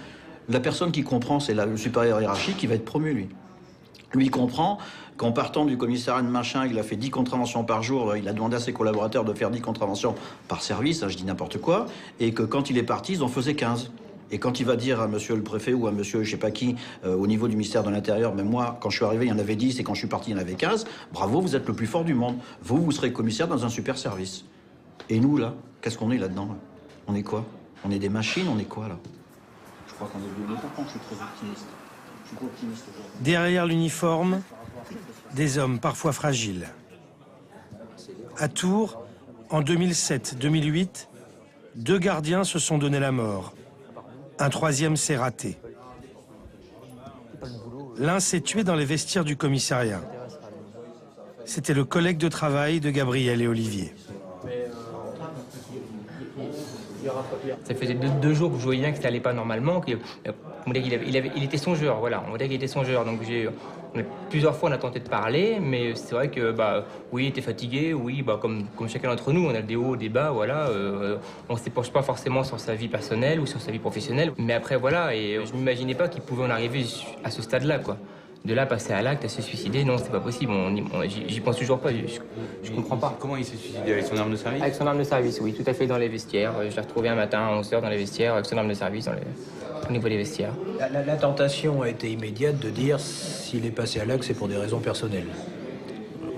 La personne qui comprend, c'est le supérieur hiérarchique qui va être promu, lui. Lui, il comprend qu'en partant du commissariat de machin, il a fait 10 contraventions par jour, il a demandé à ses collaborateurs de faire 10 contraventions par service, hein, je dis n'importe quoi, et que quand il est parti, ils en faisaient 15. Et quand il va dire à monsieur le préfet ou à monsieur je sais pas qui, au niveau du ministère de l'Intérieur, mais moi, quand je suis arrivé, il y en avait 10, et quand je suis parti, il y en avait 15, bravo, vous êtes le plus fort du monde. Vous serez commissaire dans un super service. Et nous, là, qu'est-ce qu'on est là-dedans, là? On est quoi? On est des machines, on est quoi, là? Je crois qu'on est devenu je suis très optimiste. Je suis pas optimiste aujourd'hui. Derrière l'uniforme, des hommes parfois fragiles. À Tours, en 2007-2008, 2 gardiens se sont donné la mort. Un 3e s'est raté. L'un s'est tué dans les vestiaires du commissariat. C'était le collègue de travail de Gabriel et Olivier. Ça faisait 2 jours que je voyais bien que ça allait pas normalement. Il était songeur, voilà. On va dire qu'il était songeur. Donc plusieurs fois on a tenté de parler, mais c'est vrai que oui, il était fatigué, oui, comme chacun d'entre nous, on a des hauts, des bas, voilà. On se penche pas forcément sur sa vie personnelle ou sur sa vie professionnelle, mais après voilà, et je m'imaginais pas qu'il pouvait en arriver à ce stade-là, quoi. De là, passer à l'acte, à se suicider, non, c'est pas possible. J'y pense toujours pas, je comprends pas. Comment il s'est suicidé? Avec son arme de service? Avec son arme de service, oui, tout à fait, dans les vestiaires. Je l'ai retrouvé un matin à 11h dans les vestiaires, avec son arme de service au niveau des vestiaires. La tentation a été immédiate de dire s'il est passé à l'acte, c'est pour des raisons personnelles.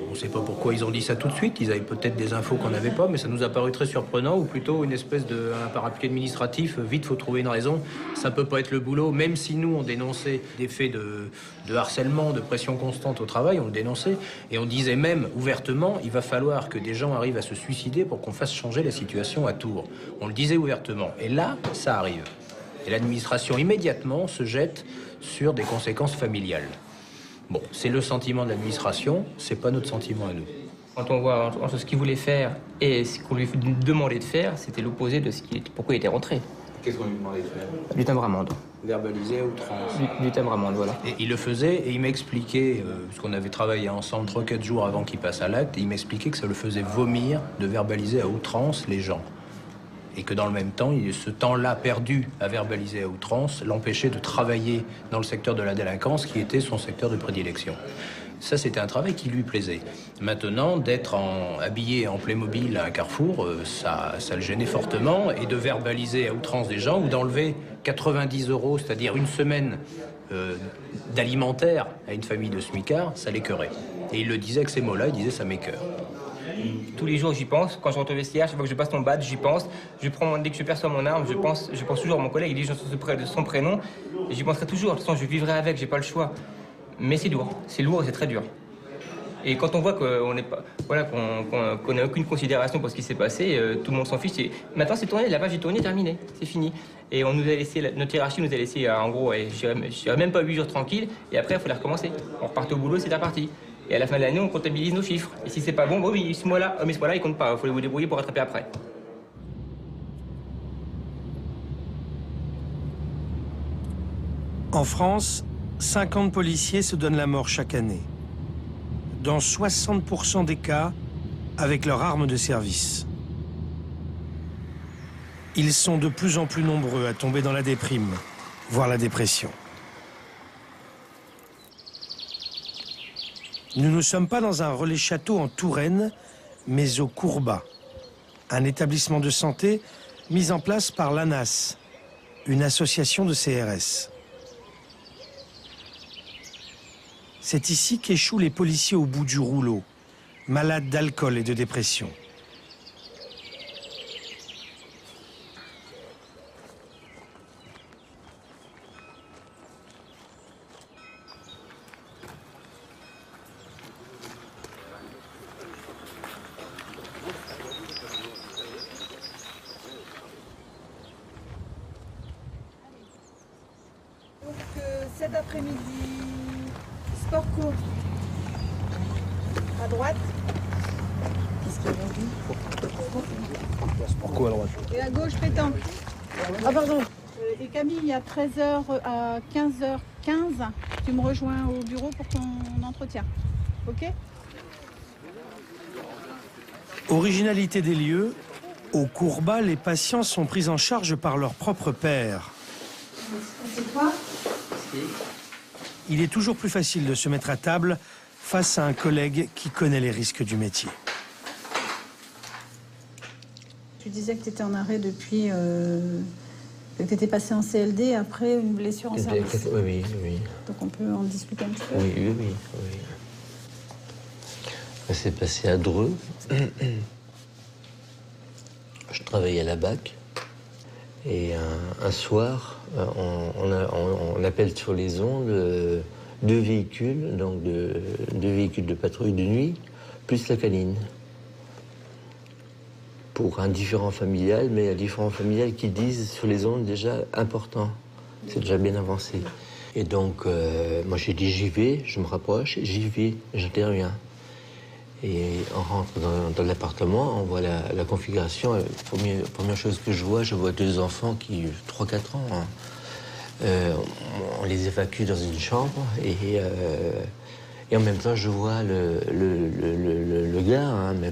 On ne sait pas pourquoi ils ont dit ça tout de suite, ils avaient peut-être des infos qu'on n'avait pas, mais ça nous a paru très surprenant, ou plutôt une espèce un parapluie administratif, vite, faut trouver une raison, ça peut pas être le boulot, même si nous on dénonçait des faits de harcèlement, de pression constante au travail, on le dénonçait, et on disait même ouvertement, il va falloir que des gens arrivent à se suicider pour qu'on fasse changer la situation à Tours. On le disait ouvertement, et là, ça arrive. Et l'administration immédiatement se jette sur des conséquences familiales. Bon, c'est le sentiment de l'administration, c'est pas notre sentiment à nous. Quand on voit entre ce qu'il voulait faire et ce qu'on lui demandait de faire, c'était l'opposé de pourquoi il était rentré. Qu'est-ce qu'on lui demandait de faire? Du timbre-amende. Verbalisé à outrance. Du timbre-amende, voilà. Et il le faisait et il m'expliquait, parce qu'on avait travaillé ensemble 3-4 jours avant qu'il passe à l'acte, et il m'expliquait que ça le faisait vomir de verbaliser à outrance les gens. Et que dans le même temps, ce temps-là perdu à verbaliser à outrance l'empêchait de travailler dans le secteur de la délinquance qui était son secteur de prédilection. Ça, c'était un travail qui lui plaisait. Maintenant, d'être habillé en Playmobil à un carrefour, ça le gênait fortement. Et de verbaliser à outrance des gens ou d'enlever 90 €, c'est-à-dire une semaine d'alimentaire à une famille de smicards, ça l'écœurait. Et il le disait avec ces mots-là, il disait « ça m'écœure ». Tous les jours, j'y pense. Quand je rentre au vestiaire, chaque fois que je passe mon badge, j'y pense. Dès que je perçois mon arme, je pense toujours à mon collègue. Il dit son prénom. Et j'y penserai toujours. De toute façon, je vivrai avec, j'ai pas le choix. Mais c'est lourd et c'est très dur. Et quand on voit qu'on n'a aucune considération pour ce qui s'est passé, tout le monde s'en fiche. Maintenant, c'est tourné, la page est tournée, terminée, c'est fini. Et on nous a laissé, notre hiérarchie nous a laissé, en gros, je dirais même pas 8 jours tranquilles. Et après, il fallait recommencer. On repartait au boulot, c'était reparti. Et à la fin de l'année, on comptabilise nos chiffres. Et si c'est pas bon, oui, ce mois-là, mais ce mois-là, il compte pas. Il faut vous débrouiller pour rattraper après. En France, 50 policiers se donnent la mort chaque année. Dans 60% des cas, avec leur arme de service. Ils sont de plus en plus nombreux à tomber dans la déprime, voire la dépression. Nous ne sommes pas dans un relais château en Touraine, mais au Courbat, un établissement de santé mis en place par l'ANAS, une association de CRS. C'est ici qu'échouent les policiers au bout du rouleau, malades d'alcool et de dépression. Donc cet après-midi, sport court à droite. Qu'est-ce qu'il y a aujourd'hui? Sport court à droite. Et à gauche, pétanque. Ah pardon. Et Camille, à 13h à 15h15, tu me rejoins au bureau pour ton entretien. Ok? Originalité des lieux, au Courbat, les patients sont pris en charge par leur propre père. C'est quoi? Il est toujours plus facile de se mettre à table face à un collègue qui connaît les risques du métier. Tu disais que tu étais en arrêt depuis... que tu étais passé en CLD après une blessure en service. Oui. Donc on peut en discuter un petit peu? Oui. C'est passé à Dreux. Je travaillais à la BAC. Et un soir, on appelle sur les ondes deux véhicules, donc deux véhicules de patrouille de nuit, plus la canine. Pour un différend familial, mais un différend familial qui disent sur les ondes déjà important. C'est déjà bien avancé. Et donc, moi j'ai dit j'y vais, je me rapproche, j'y vais, j'interviens. Et on rentre dans l'appartement, on voit la configuration. La première chose que je vois deux enfants qui, 3-4 ans, hein. On les évacue dans une chambre et en même temps je vois le gars, hein, mais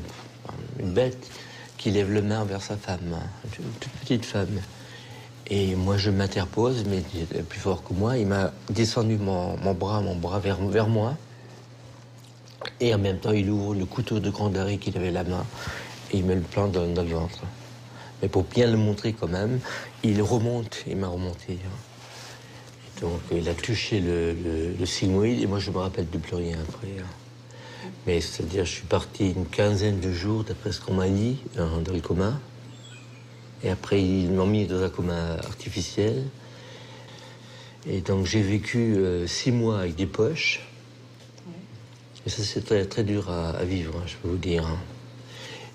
une bête, qui lève le main vers sa femme, hein, une toute petite femme. Et moi je m'interpose, mais il est plus fort que moi, il m'a descendu mon bras vers moi. Et en même temps, il ouvre le couteau de Grand Darry qu'il avait à la main et il me le plante dans le ventre. Mais pour bien le montrer quand même, il m'a remonté. Et donc, il a touché le sigmoïde et moi, je me rappelle de plus rien après. Mais c'est-à-dire, je suis parti une quinzaine de jours, d'après ce qu'on m'a dit, dans le coma. Et après, ils m'ont mis dans un coma artificiel. Et donc, j'ai vécu 6 mois avec des poches. Et ça, c'est très, très dur à vivre, hein, je peux vous dire. Hein.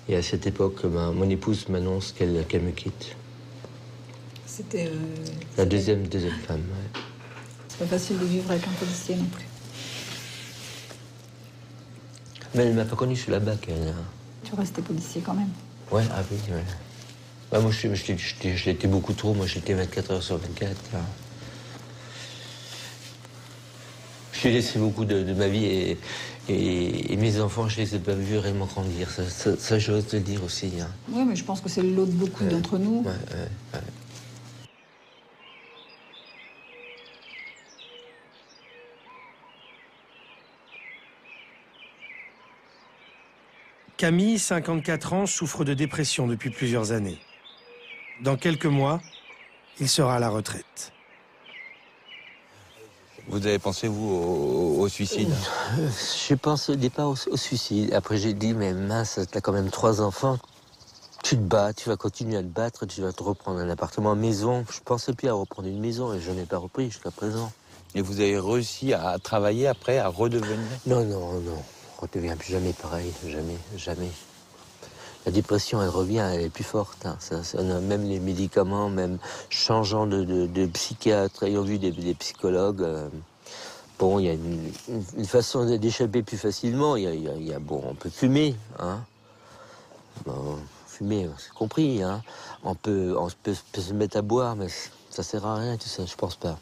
Et à cette époque, mon épouse m'annonce qu'elle me quitte. C'était... La deuxième femme, ouais. C'est pas facile de vivre avec un policier non plus. Mais elle ne m'a pas connu sur la BAC, elle. Tu restais policier quand même. Ouais, ah oui, ouais. Bah, moi, je l'étais beaucoup trop. Moi, j'étais 24 heures sur 24. Là. J'ai laissé beaucoup de ma vie et mes enfants, je les ai pas vus réellement grandir. Ça j'ose te le dire aussi. Hein. Oui, mais je pense que c'est le lot de beaucoup d'entre nous. Ouais. Camille, 54 ans, souffre de dépression depuis plusieurs années. Dans quelques mois, il sera à la retraite. Vous avez pensé, vous, au suicide? J'ai pensé au départ au suicide. Après, j'ai dit, mais mince, t'as quand même 3 enfants. Tu te bats, tu vas continuer à te battre, tu vas te reprendre un appartement, une maison. Je pensais plus à reprendre une maison et je n'ai pas repris jusqu'à présent. Et vous avez réussi à travailler après, à redevenir? Non. On ne redevient plus jamais pareil, jamais. La dépression, elle revient, elle est plus forte. Hein. On a même les médicaments, même changeant de psychiatre, ayant vu des psychologues. Bon, il y a une façon d'échapper plus facilement. Bon, on peut fumer, hein. Bon, fumer, c'est compris, hein. On peut se mettre à boire, mais ça sert à rien, tout ça. Je pense pas.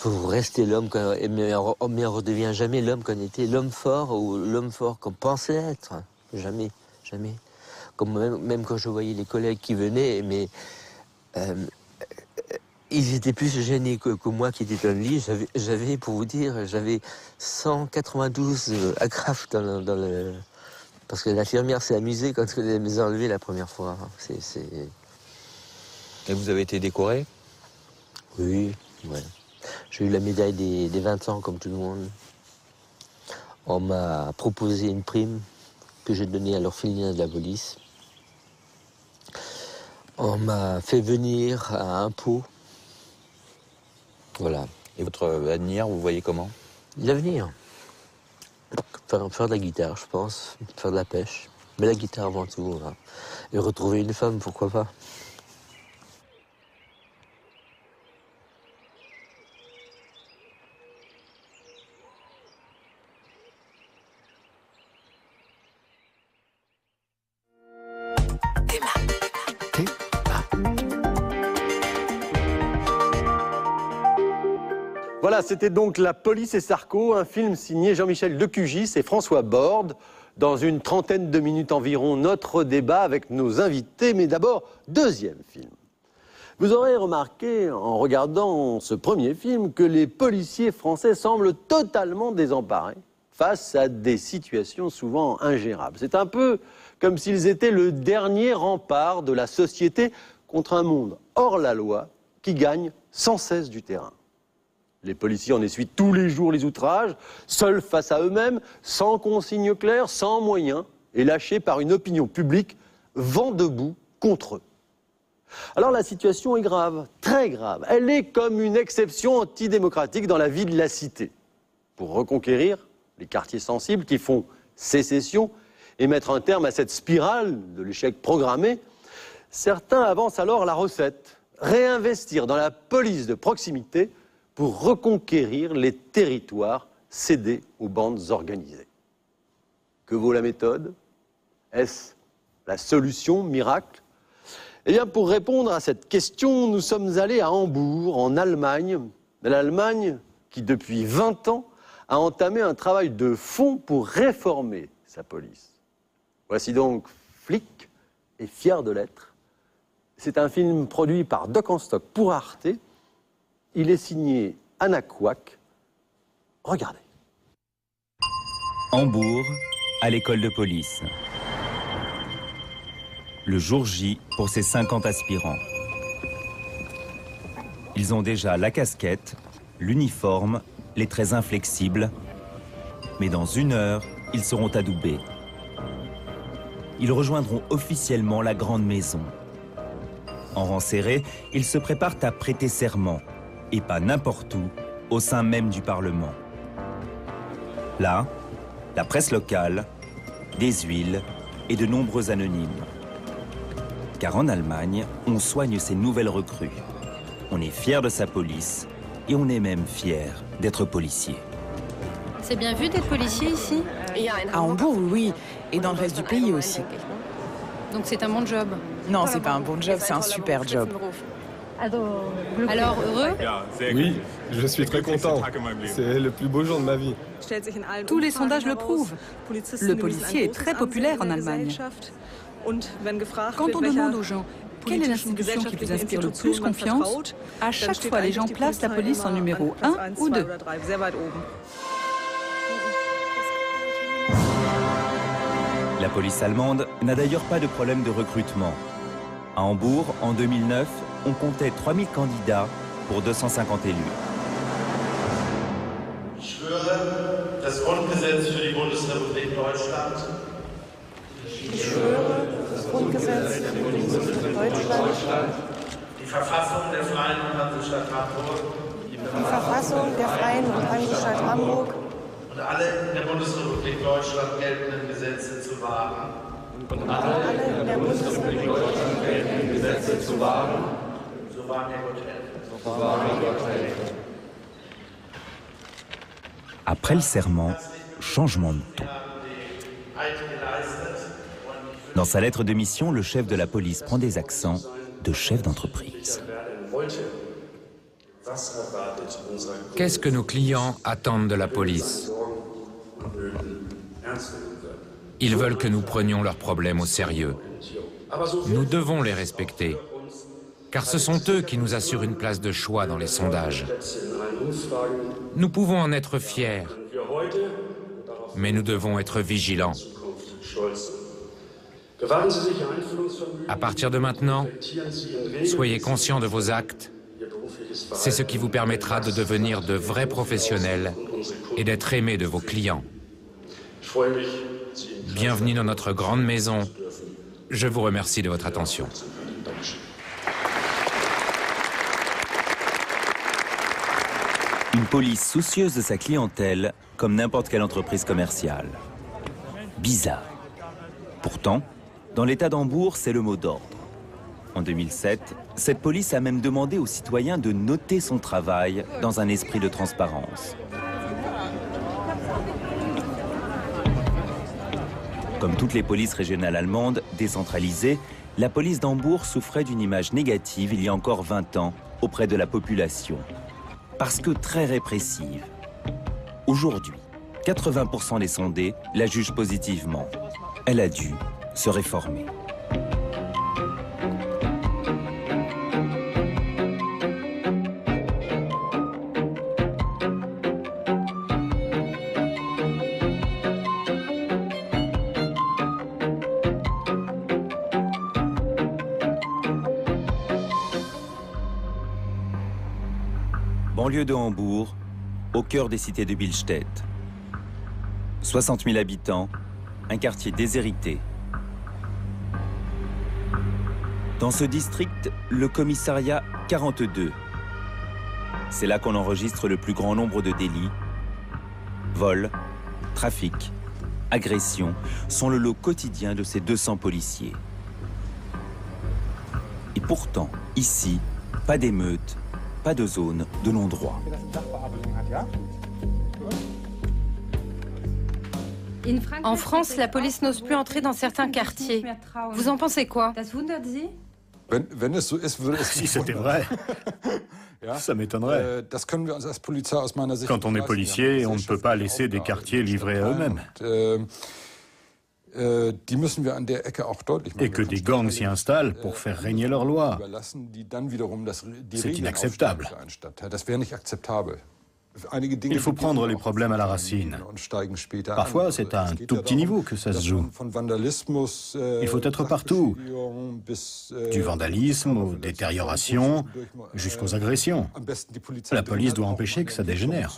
Il faut rester l'homme, mais on ne redevient jamais l'homme qu'on était, l'homme fort ou l'homme fort qu'on pensait être. Jamais. Comme même quand je voyais les collègues qui venaient, mais ils étaient plus gênés que moi qui étais dans le lit. J'avais, pour vous dire, j'avais 192 agrafes dans le... Parce que l'infirmière s'est amusée quand elle les a enlevés la première fois. Et vous avez été décoré? Oui, ouais. J'ai eu la médaille des 20 ans, comme tout le monde. On m'a proposé une prime que j'ai donnée à l'orphelinat de la police. On m'a fait venir à Impôts. Voilà. Et votre avenir, vous voyez comment? L'avenir? Faire de la guitare, je pense. Faire de la pêche. Mais la guitare avant tout. Voilà. Et retrouver une femme, pourquoi pas. Voilà, c'était donc La Police et Sarko, un film signé Jean-Michel Decugis et François Borde. Dans une trentaine de minutes environ, notre débat avec nos invités, mais d'abord, deuxième film. Vous aurez remarqué, en regardant ce premier film, que les policiers français semblent totalement désemparés face à des situations souvent ingérables. C'est un peu comme s'ils étaient le dernier rempart de la société contre un monde hors la loi qui gagne sans cesse du terrain. Les policiers en essuient tous les jours les outrages, seuls face à eux-mêmes, sans consignes claires, sans moyens, et lâchés par une opinion publique vent debout contre eux. Alors la situation est grave, très grave. Elle est comme une exception antidémocratique dans la vie de la cité. Pour reconquérir les quartiers sensibles qui font sécession et mettre un terme à cette spirale de l'échec programmé, certains avancent alors la recette, réinvestir dans la police de proximité pour reconquérir les territoires cédés aux bandes organisées. Que vaut la méthode? Est-ce la solution miracle? Eh bien, pour répondre à cette question, nous sommes allés à Hambourg, en Allemagne. L'Allemagne qui, depuis 20 ans, a entamé un travail de fond pour réformer sa police. Voici donc Flic et Fier de l'être. C'est un film produit par Doc en Stock pour Arte. Il est signé Anna Quack. Regardez. Hambourg, à l'école de police. Le jour J pour ces 50 aspirants. Ils ont déjà la casquette, l'uniforme, les traits inflexibles. Mais dans 1 heure, ils seront adoubés. Ils rejoindront officiellement la grande maison. En rang serré, ils se préparent à prêter serment. Et pas n'importe où, au sein même du Parlement. Là, la presse locale, des huiles et de nombreux anonymes. Car en Allemagne, on soigne ces nouvelles recrues. On est fier de sa police et on est même fier d'être policier. C'est bien vu d'être policier ici? À Hambourg, oui, et dans le reste du pays aussi. Donc c'est un bon job? Non, c'est pas un bon job, c'est un super job. Alors, heureux? Oui, je suis très content. C'est le plus beau jour de ma vie. Tous les sondages le prouvent. Le policier est très populaire en Allemagne. Quand on demande aux gens quelle est l'institution qui vous inspire le plus confiance, à chaque fois les gens placent la police en numéro 1 ou 2. La police allemande n'a d'ailleurs pas de problème de recrutement. À Hambourg, en 2009, on comptait 3000 candidats pour 250 élus. Ich schwöre das Grundgesetz für die Bundesrepublik Deutschland. Ich schwöre das Grundgesetz für die Bundesrepublik Deutschland. Die Verfassung der Freien und Hansestadt Hamburg. Die Verfassung der Freien und Hansestadt Hamburg. Und alle in der Bundesrepublik Deutschland geltenden Gesetze zu wahren. Und alle in der Bundesrepublik Deutschland geltenden Gesetze zu wahren. So wahr mir Gott helfe. So wahr mir Gott helfe. Après le serment, changement de ton. Dans sa lettre de mission, le chef de la police prend des accents de chef d'entreprise. Qu'est-ce que nos clients attendent de la police? Ils veulent que nous prenions leurs problèmes au sérieux. Nous devons les respecter, car ce sont eux qui nous assurent une place de choix dans les sondages. Nous pouvons en être fiers, mais nous devons être vigilants. À partir de maintenant, soyez conscients de vos actes. C'est ce qui vous permettra de devenir de vrais professionnels et d'être aimés de vos clients. Bienvenue dans notre grande maison. Je vous remercie de votre attention. Une police soucieuse de sa clientèle, comme n'importe quelle entreprise commerciale. Bizarre. Pourtant, dans l'État d'Hambourg, c'est le mot d'ordre. En 2007, cette police a même demandé aux citoyens de noter son travail dans un esprit de transparence. Comme toutes les polices régionales allemandes décentralisées, la police d'Hambourg souffrait d'une image négative il y a encore 20 ans auprès de la population. Parce que très répressive. Aujourd'hui, 80% des sondés la jugent positivement. Elle a dû se réformer. Banlieue de Hambourg, au cœur des cités de Billstedt. 60 000 habitants, un quartier déshérité. Dans ce district, le commissariat 42. C'est là qu'on enregistre le plus grand nombre de délits. Vols, trafic, agressions sont le lot quotidien de ces 200 policiers. Et pourtant, ici, pas d'émeute, pas de zone de non-droit. En France, la police n'ose plus entrer dans certains quartiers. Vous en pensez quoi? Si c'était vrai, ça m'étonnerait. Quand on est policier, on ne peut pas laisser des quartiers livrés à eux-mêmes. Et que des gangs s'y installent pour faire régner leur loi. C'est inacceptable. Il faut prendre les problèmes à la racine. Parfois, c'est à un tout petit niveau que ça se joue. Il faut être partout. Du vandalisme aux détériorations jusqu'aux agressions. La police doit empêcher que ça dégénère.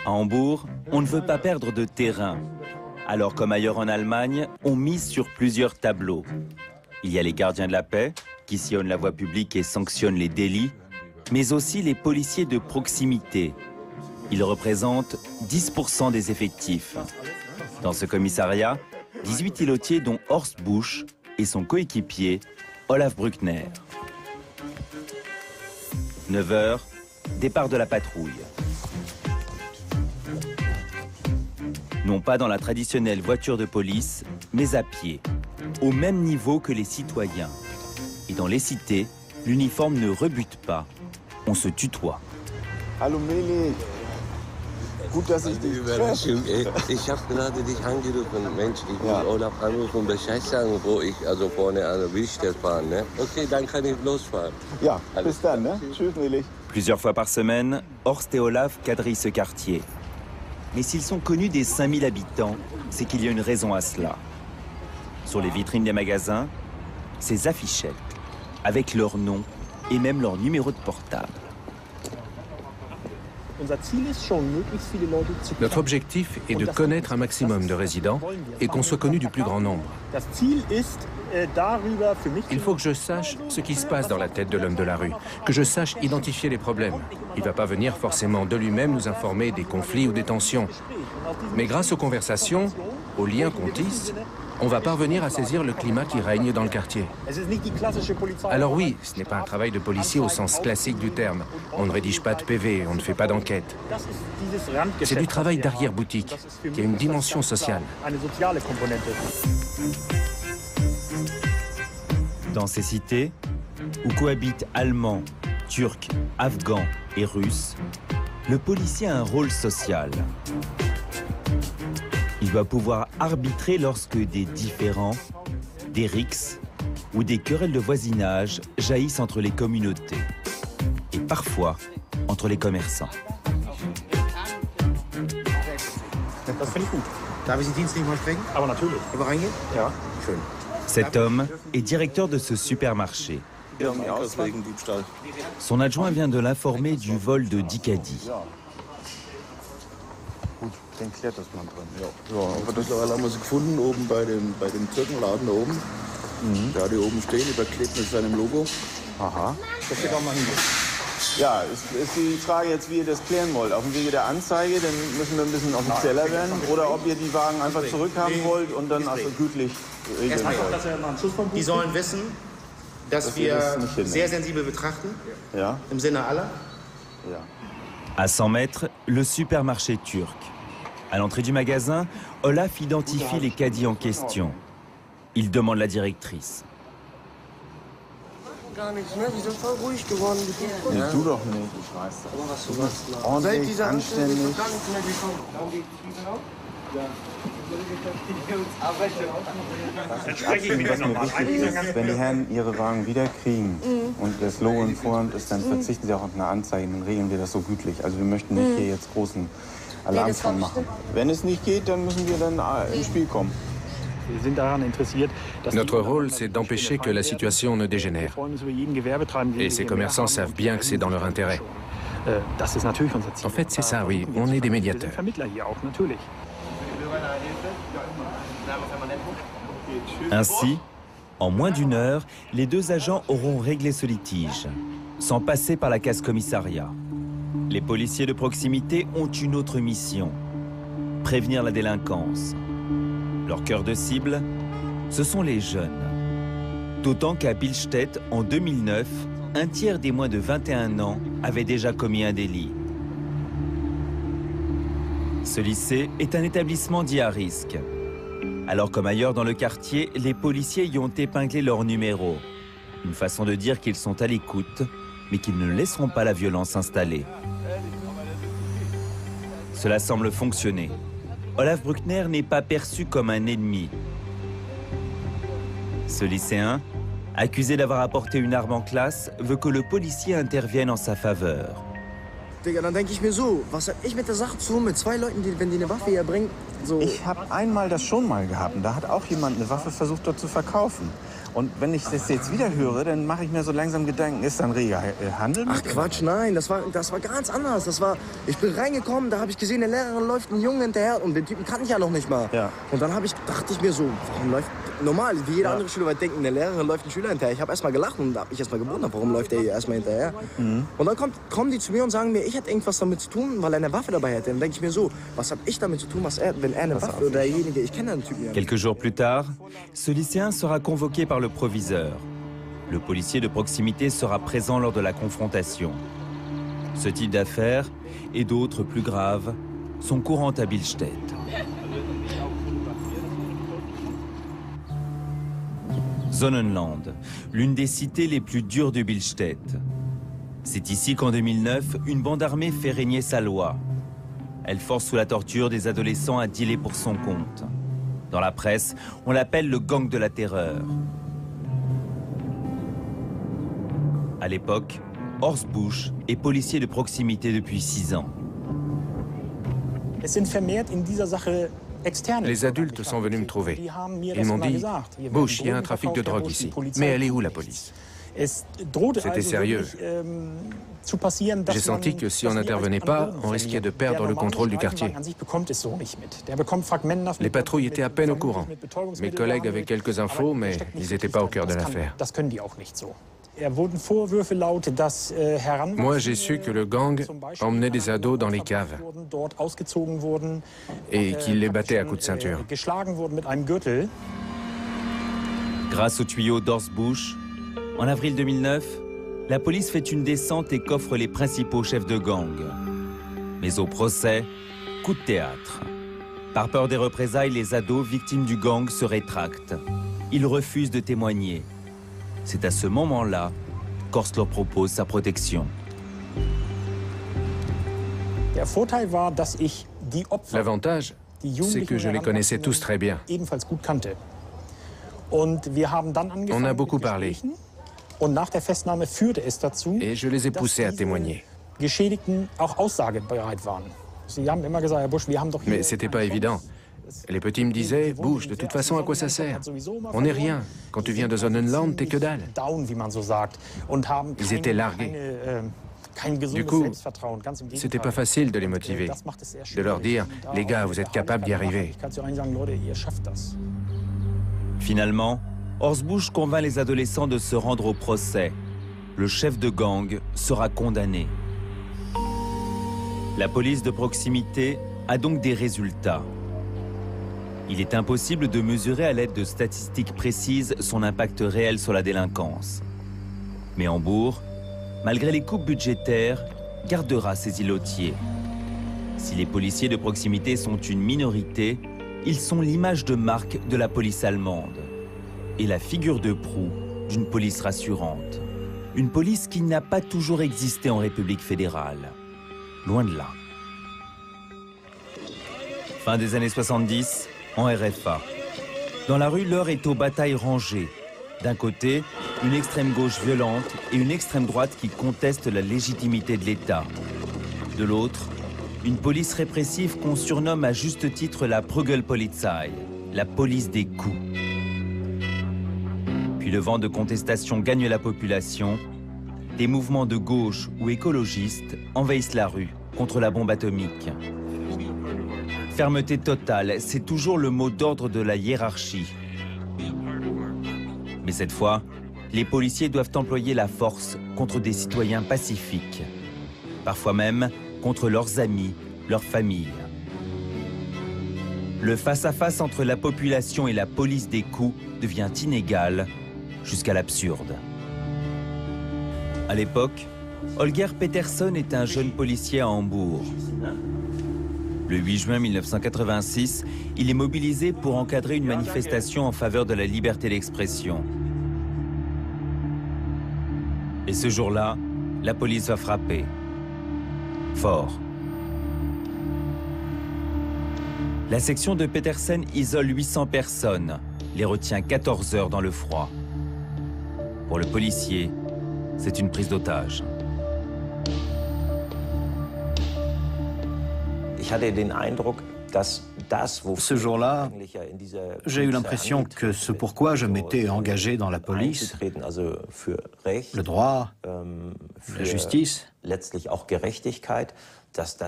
À Hambourg, on ne veut pas perdre de terrain. Alors, comme ailleurs en Allemagne, on mise sur plusieurs tableaux. Il y a les gardiens de la paix, qui sillonnent la voie publique et sanctionnent les délits, mais aussi les policiers de proximité. Ils représentent 10% des effectifs. Dans ce commissariat, 18 îlotiers dont Horst Busch et son coéquipier, Olaf Bruckner. 9 h, départ de la patrouille. Non pas dans la traditionnelle voiture de police, mais à pied, au même niveau que les citoyens. Et dans les cités, l'uniforme ne rebute pas, on se tutoie. Hallo Meli, gut, dass ich dich treffe. Ich habe gerade dich angerufen. Mensch, ich will Olaf anrufen und Bescheid sagen, wo ich also vorne an der Willstadt fahre. Ne? Okay, dann kann ich losfahren. Ja, bis dann. Ne? Tschüss, Meli. Plusieurs fois par semaine, Horst et Olaf quadrillent ce quartier. Mais s'ils sont connus des 5000 habitants, c'est qu'il y a une raison à cela. Sur les vitrines des magasins, ces affichettes, avec leur nom et même leur numéro de portable. Notre objectif est de connaître un maximum de résidents et qu'on soit connu du plus grand nombre. Il faut que je sache ce qui se passe dans la tête de l'homme de la rue, que je sache identifier les problèmes. Il ne va pas venir forcément de lui-même nous informer des conflits ou des tensions. Mais grâce aux conversations, aux liens qu'on tisse, on va parvenir à saisir le climat qui règne dans le quartier. Alors oui, ce n'est pas un travail de policier au sens classique du terme. On ne rédige pas de PV, on ne fait pas d'enquête. C'est du travail d'arrière-boutique, qui a une dimension sociale. Dans ces cités, où cohabitent Allemands, Turcs, Afghans et Russes, le policier a un rôle social. Il doit pouvoir arbitrer lorsque des différends, des rixes ou des querelles de voisinage jaillissent entre les communautés et parfois entre les commerçants. Das finde ich gut. Darf ich den Dienst nicht mal sprechen? Aber natürlich. Über reingehen? Ja. Schön. Cet homme est directeur de ce supermarché. Son adjoint vient de l'informer du vol de 10 caddies. Den klärt das man drin. Ja, aber das haben wir sie gefunden, oben bei dem Türkenladen da oben. Da die oben stehen, überklebt mit seinem Logo. Aha. Das geht auch mal hin. Ja, ist die Frage jetzt, wie ihr das klären wollt. Auf dem Wege der Anzeige, dann müssen wir ein bisschen offizieller werden. Oder ob ihr die Wagen einfach zurückhaben wollt und dann also gütlich regeln wollt. Die sollen wissen, dass wir sehr sensibel betrachten, ja. Im Sinne aller. Ja. À 100 mètres, le supermarché turc. À l'entrée du magasin, Olaf identifie les caddies en question. Il demande la directrice. Gar nichts, ne? Die sind voll ruhig geworden. Nee, du doch nicht, ich weiß das. Du bist ordentlich, anständig. Das Einzige, was mir wichtig ist, wenn die Herren ihre Wagen wieder kriegen und das Logo in Vorhand ist, dann verzichten sie auch auf eine Anzeige, dann regeln wir das so gütlich. Also wir möchten nicht hier jetzt großen Alarm von machen. Wenn es nicht geht, dann müssen wir dann ins Spiel kommen. Notre rôle, c'est d'empêcher que la situation ne dégénère. Et ces commerçants savent bien que c'est dans leur intérêt. En fait, c'est ça, oui. On est des médiateurs. Ainsi, en moins d'une heure, les deux agents auront réglé ce litige, sans passer par la case commissariat. Les policiers de proximité ont une autre mission, prévenir la délinquance. Leur cœur de cible, ce sont les jeunes. D'autant qu'à Billstedt, en 2009, un tiers des moins de 21 ans avait déjà commis un délit. Ce lycée est un établissement dit à risque. Alors comme ailleurs dans le quartier, les policiers y ont épinglé leur numéro. Une façon de dire qu'ils sont à l'écoute, mais qu'ils ne laisseront pas la violence s'installer. Cela semble fonctionner. Olaf Bruckner n'est pas perçu comme un ennemi. Ce lycéen, accusé d'avoir apporté une arme en classe, veut que le policier intervienne en sa faveur. Digga, dann denke ich mir so, was hab ich mit der Sache zu, mit zwei Leuten, wenn die eine Waffe hier bringen, so... Ich habe einmal das schon mal gehabt und da hat auch jemand eine Waffe versucht, dort zu verkaufen. Und wenn ich das jetzt wieder höre, dann mache ich mir so langsam Gedanken, ist da ein reger Handel? Ach Quatsch, nein, das war ganz anders. Ich bin reingekommen, da habe ich gesehen, der Lehrerin läuft ein Junge hinterher und den Typen kannte ich ja noch nicht mal. Ja. Und dann dachte ich mir so, warum läuft, normal, wie jeder andere Schüler wird denken, der Lehrerin läuft ein Schüler hinterher. Ich habe erst mal gelacht und habe mich erst mal gewundert, warum läuft der hier erstmal hinterher. Und dann kommen die zu mir und sagen mir, ich hätte irgendwas damit zu tun, weil er eine Waffe dabei hätte. Dann denke ich mir so, was habe ich damit zu tun, wenn er eine Waffe oder derjenige, ich kenne den Typen ja. Quelques jours plus tard, ce lycéen sera convoqué par le proviseur. Le policier de proximité sera présent lors de la confrontation. Ce type d'affaires, et d'autres plus graves, sont courantes à Billstedt. Sonnenland, l'une des cités les plus dures de Billstedt. C'est ici qu'en 2009, une bande armée fait régner sa loi. Elle force sous la torture des adolescents à dealer pour son compte. Dans la presse, on l'appelle le gang de la terreur. À l'époque, Horst Busch est policier de proximité depuis 6 ans. Les adultes sont venus me trouver. Ils m'ont dit, Busch, il y a un trafic de drogue ici. Mais elle est où la police? C'était sérieux. J'ai senti que si on n'intervenait pas, on risquait de perdre le contrôle du quartier. Les patrouilles étaient à peine au courant. Mes collègues avaient quelques infos, mais ils n'étaient pas au cœur de l'affaire. Moi, j'ai su que le gang emmenait des ados dans les caves et qu'il les battait à coups de ceinture. Grâce au tuyau d'Horst Busch, en avril 2009, la police fait une descente et coffre les principaux chefs de gang. Mais au procès, coup de théâtre. Par peur des représailles, les ados victimes du gang se rétractent. Ils refusent de témoigner. C'est à ce moment-là qu'Horst leur propose sa protection. L'avantage, c'est que je les connaissais tous très bien. On a beaucoup parlé. Et je les ai poussés à témoigner. Mais c'était pas évident. Les petits me disaient, Busch, de toute façon, à quoi ça sert? On n'est rien. Quand tu viens de Sonnenland, t'es que dalle. Ils étaient largués. Du coup, c'était pas facile de les motiver, de leur dire, les gars, vous êtes capables d'y arriver. Finalement, Horst Busch convainc les adolescents de se rendre au procès. Le chef de gang sera condamné. La police de proximité a donc des résultats. Il est impossible de mesurer à l'aide de statistiques précises son impact réel sur la délinquance. Mais Hambourg, malgré les coupes budgétaires, gardera ses îlotiers. Si les policiers de proximité sont une minorité, ils sont l'image de marque de la police allemande et la figure de proue d'une police rassurante. Une police qui n'a pas toujours existé en République fédérale. Loin de là. Fin des années 70, en RFA. Dans la rue, l'heure est aux batailles rangées. D'un côté, une extrême gauche violente et une extrême droite qui contestent la légitimité de l'État. De l'autre, une police répressive qu'on surnomme à juste titre la Prügelpolizei, la police des coups. Puis le vent de contestation gagne la population. Des mouvements de gauche ou écologistes envahissent la rue contre la bombe atomique. Fermeté totale, c'est toujours le mot d'ordre de la hiérarchie. Mais cette fois, les policiers doivent employer la force contre des citoyens pacifiques. Parfois même contre leurs amis, leurs familles. Le face-à-face entre la population et la police des coups devient inégal jusqu'à l'absurde. À l'époque, Holger Peterson est un jeune policier à Hambourg. Le 8 juin 1986, il est mobilisé pour encadrer une manifestation en faveur de la liberté d'expression. Et ce jour-là, la police va frapper. Fort. La section de Petersen isole 800 personnes, les retient 14 heures dans le froid. Pour le policier, c'est une prise d'otage. Ce jour-là, j'ai eu l'impression que ce pourquoi je m'étais engagé dans la police, le droit, la justice,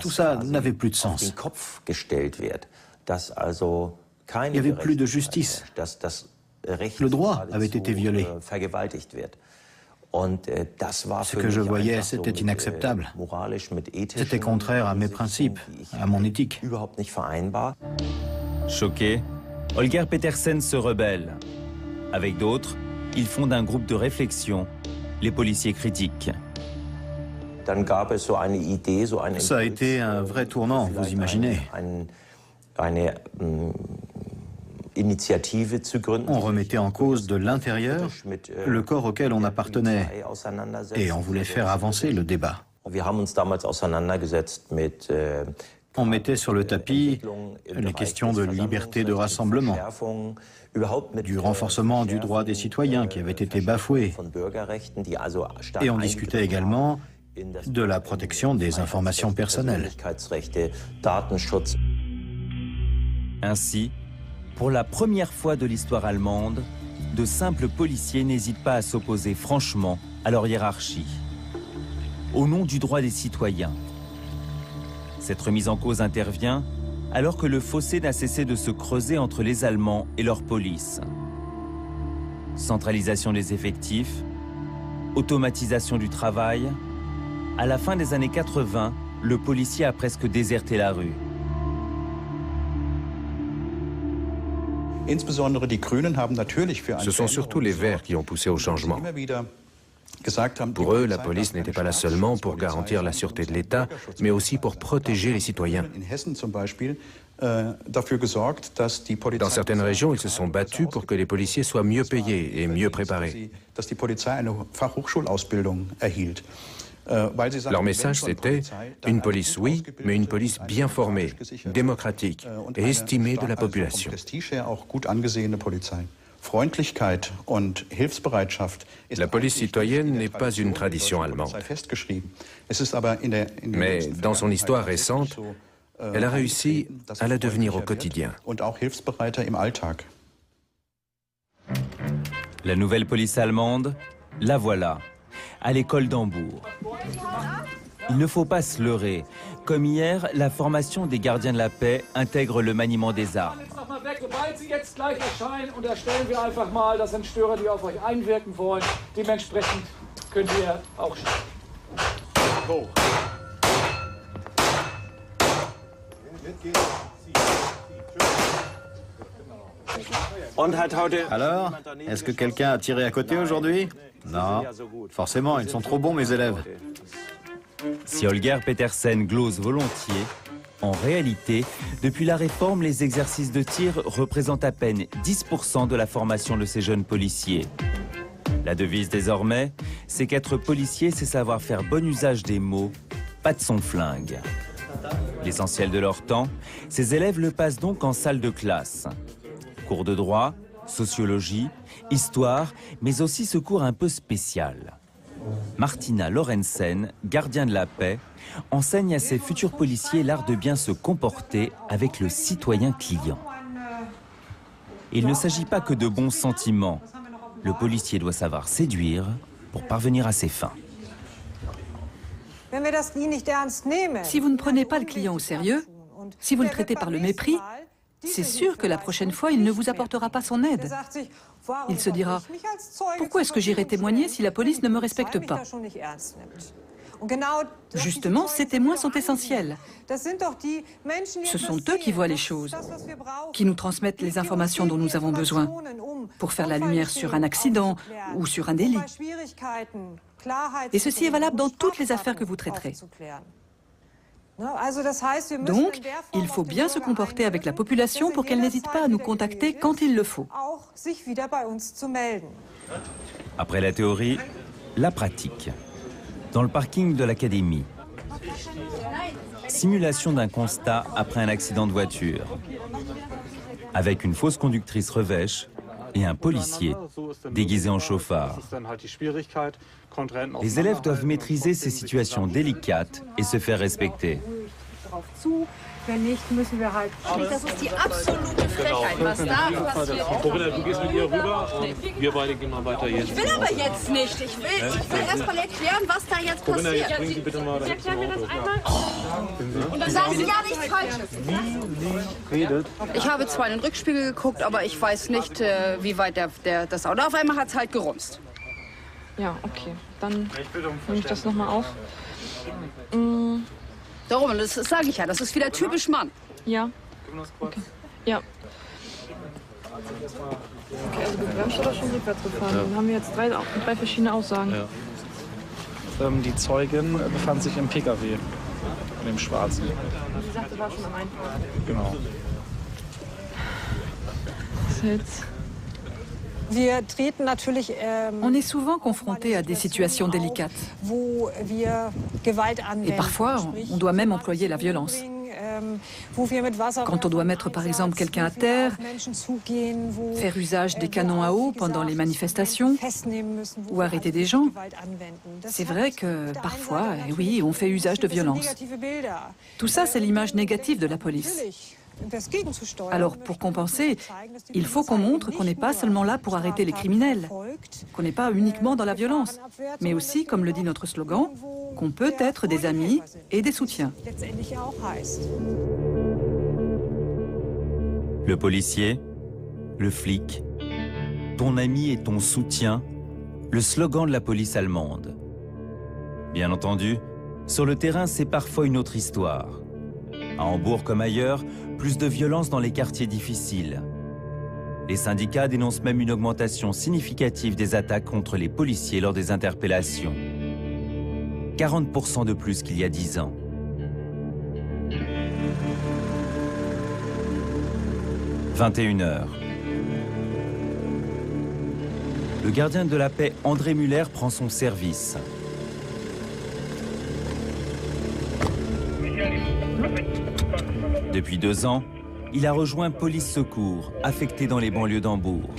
tout ça n'avait plus de sens. Il n'y avait plus de justice. Le droit avait été violé. Ce que je voyais, c'était inacceptable. C'était contraire à mes principes, à mon éthique. Choqué, Holger Petersen se rebelle. Avec d'autres, il fonde un groupe de réflexion, les policiers critiques. Ça a été un vrai tournant, vous imaginez. On remettait en cause de l'intérieur le corps auquel on appartenait et on voulait faire avancer le débat. On mettait sur le tapis les questions de liberté de rassemblement, du renforcement du droit des citoyens qui avait été bafoué. Et on discutait également de la protection des informations personnelles. Ainsi, pour la première fois de l'histoire allemande, de simples policiers n'hésitent pas à s'opposer franchement à leur hiérarchie, au nom du droit des citoyens. Cette remise en cause intervient alors que le fossé n'a cessé de se creuser entre les Allemands et leur police. Centralisation des effectifs, automatisation du travail. À la fin des années 80, le policier a presque déserté la rue. Ce sont surtout les Verts qui ont poussé au changement. Pour eux, la police n'était pas là seulement pour garantir la sûreté de l'État, mais aussi pour protéger les citoyens. Dans certaines régions, ils se sont battus pour que les policiers soient mieux payés et mieux préparés. Leur message, c'était une police, oui, mais une police bien formée, démocratique et estimée de la population. La police citoyenne n'est pas une tradition allemande. Mais dans son histoire récente, elle a réussi à la devenir au quotidien. La nouvelle police allemande, la voilà, à l'école d'Hambourg. Il ne faut pas se leurrer. Comme hier, la formation des gardiens de la paix intègre le maniement des armes. Sobald sie jetzt gleich erscheinen, unterstellen wir einfach mal, das sind Störer, die auf euch einwirken wollen. Dementsprechend könnt ihr auch hoch. Alors, est-ce que quelqu'un a tiré à côté aujourd'hui? Non, forcément, ils sont trop bons mes élèves. Si Holger Petersen glose volontiers, en réalité, depuis la réforme, les exercices de tir représentent à peine 10% de la formation de ces jeunes policiers. La devise désormais, c'est qu'être policier, c'est savoir faire bon usage des mots, pas de son flingue. L'essentiel de leur temps, ces élèves le passent donc en salle de classe. Cours de droit, sociologie, histoire, mais aussi ce cours un peu spécial. Martina Lorenzen, gardien de la paix, enseigne à ses futurs policiers l'art de bien se comporter avec le citoyen client. Il ne s'agit pas que de bons sentiments. Le policier doit savoir séduire pour parvenir à ses fins. Si vous ne prenez pas le client au sérieux, si vous le traitez par le mépris, c'est sûr que la prochaine fois, il ne vous apportera pas son aide. Il se dira « Pourquoi est-ce que j'irai témoigner si la police ne me respecte pas ?» Justement, ces témoins sont essentiels. Ce sont eux qui voient les choses, qui nous transmettent les informations dont nous avons besoin pour faire la lumière sur un accident ou sur un délit. Et ceci est valable dans toutes les affaires que vous traiterez. Donc, il faut bien se comporter avec la population pour qu'elle n'hésite pas à nous contacter quand il le faut. Après la théorie, la pratique. Dans le parking de l'académie. Simulation d'un constat après un accident de voiture. Avec une fausse conductrice revêche et un policier déguisé en chauffard. Les élèves doivent maîtriser ces situations délicates et se faire respecter. Wenn nicht, müssen wir halt. Das ist die absolute Frechheit, was da passiert. Corinna, du gehst mit ihr rüber und wir beide gehen mal weiter jetzt. Ich will aber jetzt nicht. Ich will erst mal erklären, was da jetzt passiert. Corinna, jetzt bringen Sie bitte mal das Erklären wir das einmal? Und dann sagen Sie ja nichts Falsches. Redet. Ich habe zwar in den Rückspiegel geguckt, aber ich weiß nicht, wie weit das Auto. Auf einmal hat es halt gerumst. Ja, okay. Dann nehme ich das nochmal auf. Darum, das sage ich ja, das ist wieder typisch Mann. Ja. Okay. Ja. Okay, also gebremst oder schon rückwärts gefahren? Ja. Dann haben wir jetzt drei verschiedene Aussagen. Ja. Die Zeugin befand sich im PKW, in dem schwarzen. Sie sagte, war schon am Einfahren. Genau. On est souvent confronté à des situations délicates. Et parfois, on doit même employer la violence. Quand on doit mettre par exemple quelqu'un à terre, faire usage des canons à eau pendant les manifestations ou arrêter des gens, c'est vrai que parfois, oui, on fait usage de violence. Tout ça, c'est l'image négative de la police. Alors, pour compenser, il faut qu'on montre qu'on n'est pas seulement là pour arrêter les criminels, qu'on n'est pas uniquement dans la violence, mais aussi, comme le dit notre slogan, qu'on peut être des amis et des soutiens. Le policier, le flic, ton ami et ton soutien, le slogan de la police allemande. Bien entendu, sur le terrain, c'est parfois une autre histoire. À Hambourg comme ailleurs, plus de violence dans les quartiers difficiles. Les syndicats dénoncent même une augmentation significative des attaques contre les policiers lors des interpellations. 40% de plus qu'il y a 10 ans. « 21h. Le gardien de la paix André Muller prend son service. Depuis 2 ans, il a rejoint Police Secours, affecté dans les banlieues d'Hambourg.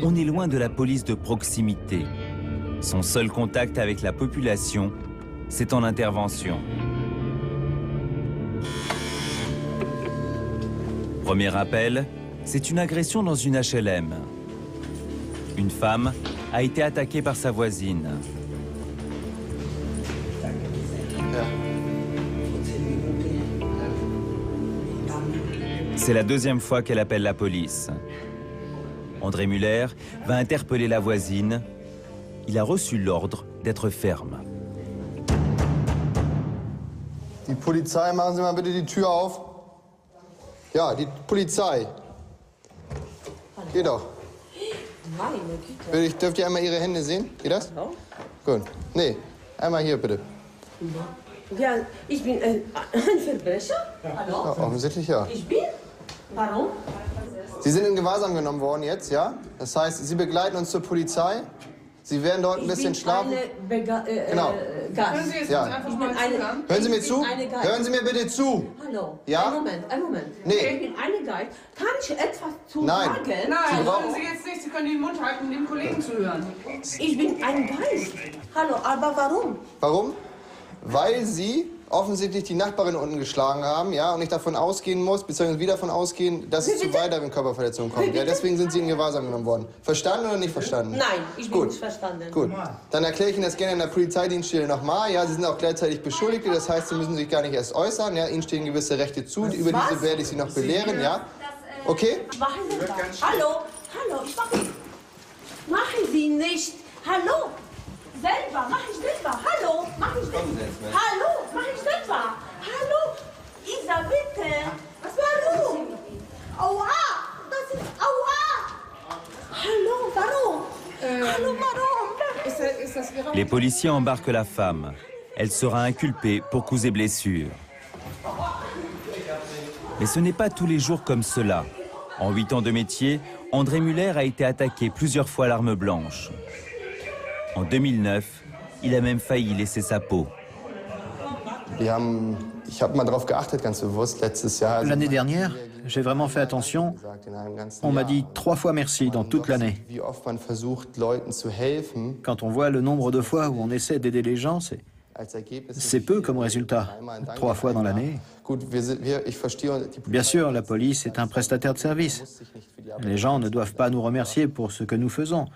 On est loin de la police de proximité. Son seul contact avec la population, c'est en intervention. Premier appel, c'est une agression dans une HLM. Une femme a été attaquée par sa voisine. C'est la 2e fois qu'elle appelle la police. André Muller va interpeller la voisine. Il a reçu l'ordre d'être ferme. Die Polizei, machen Sie mal bitte die Tür auf. Ja, die Polizei. Geht doch. Dürft ihr einmal Ihre Hände sehen? Geht das? Gut. Nee, einmal hier bitte. Ja, ich bin ein Verbrecher. Hallo? Ja, offensichtlich ja. Ich bin? Warum? Sie sind in Gewahrsam genommen worden jetzt, ja? Das heißt, Sie begleiten uns zur Polizei. Sie werden dort ein bisschen schlafen. Genau. Hören Sie jetzt einfach mal zu. Hören Sie mir zu? Hören Sie mir bitte zu. Hallo. Ja? Einen Moment. Nee. Ich bin eine Geist. Kann ich etwas zu Nein. sagen? Nein, wollen Sie jetzt nicht. Sie können den Mund halten, um dem Kollegen zu hören. Ich bin ein Geist. Hallo, aber warum? Warum? Weil Sie offensichtlich die Nachbarin unten geschlagen haben, ja, und ich davon ausgehen muss, beziehungsweise wieder davon ausgehen, dass es zu weiteren Körperverletzungen kommt. Ja, deswegen sind Sie in Gewahrsam genommen worden. Verstanden oder nicht verstanden? Nein, ich bin nicht verstanden. Gut, dann erkläre ich Ihnen das gerne in der Polizeidienststelle nochmal. Ja, Sie sind auch gleichzeitig Beschuldigte, das heißt, Sie müssen sich gar nicht erst äußern. Ja, Ihnen stehen gewisse Rechte zu, über diese werde ich Sie noch belehren, ja? Okay? Machen Sie das. Hallo, ich mache. Machen Sie nicht. Hallo. Selber, mach ich selber. Hallo, mach ich selber. Hallo, mach ich selber. Hallo, Isa, bitte. Warum? Aua, das ist Aua. Hallo, warum? Hallo, warum? Les policiers embarquent la femme. Elle sera inculpée pour coups et blessures. Mais ce n'est pas tous les jours comme cela. En 8 ans de métier, André Muller a été attaqué plusieurs fois à l'arme blanche. En 2009, il a même failli laisser sa peau. L'année dernière, j'ai vraiment fait attention. On m'a dit 3 fois merci dans toute l'année. Quand on voit le nombre de fois où on essaie d'aider les gens, c'est peu comme résultat. 3 fois dans l'année. Bien sûr, la police est un prestataire de service. Les gens ne doivent pas nous remercier pour ce que nous faisons.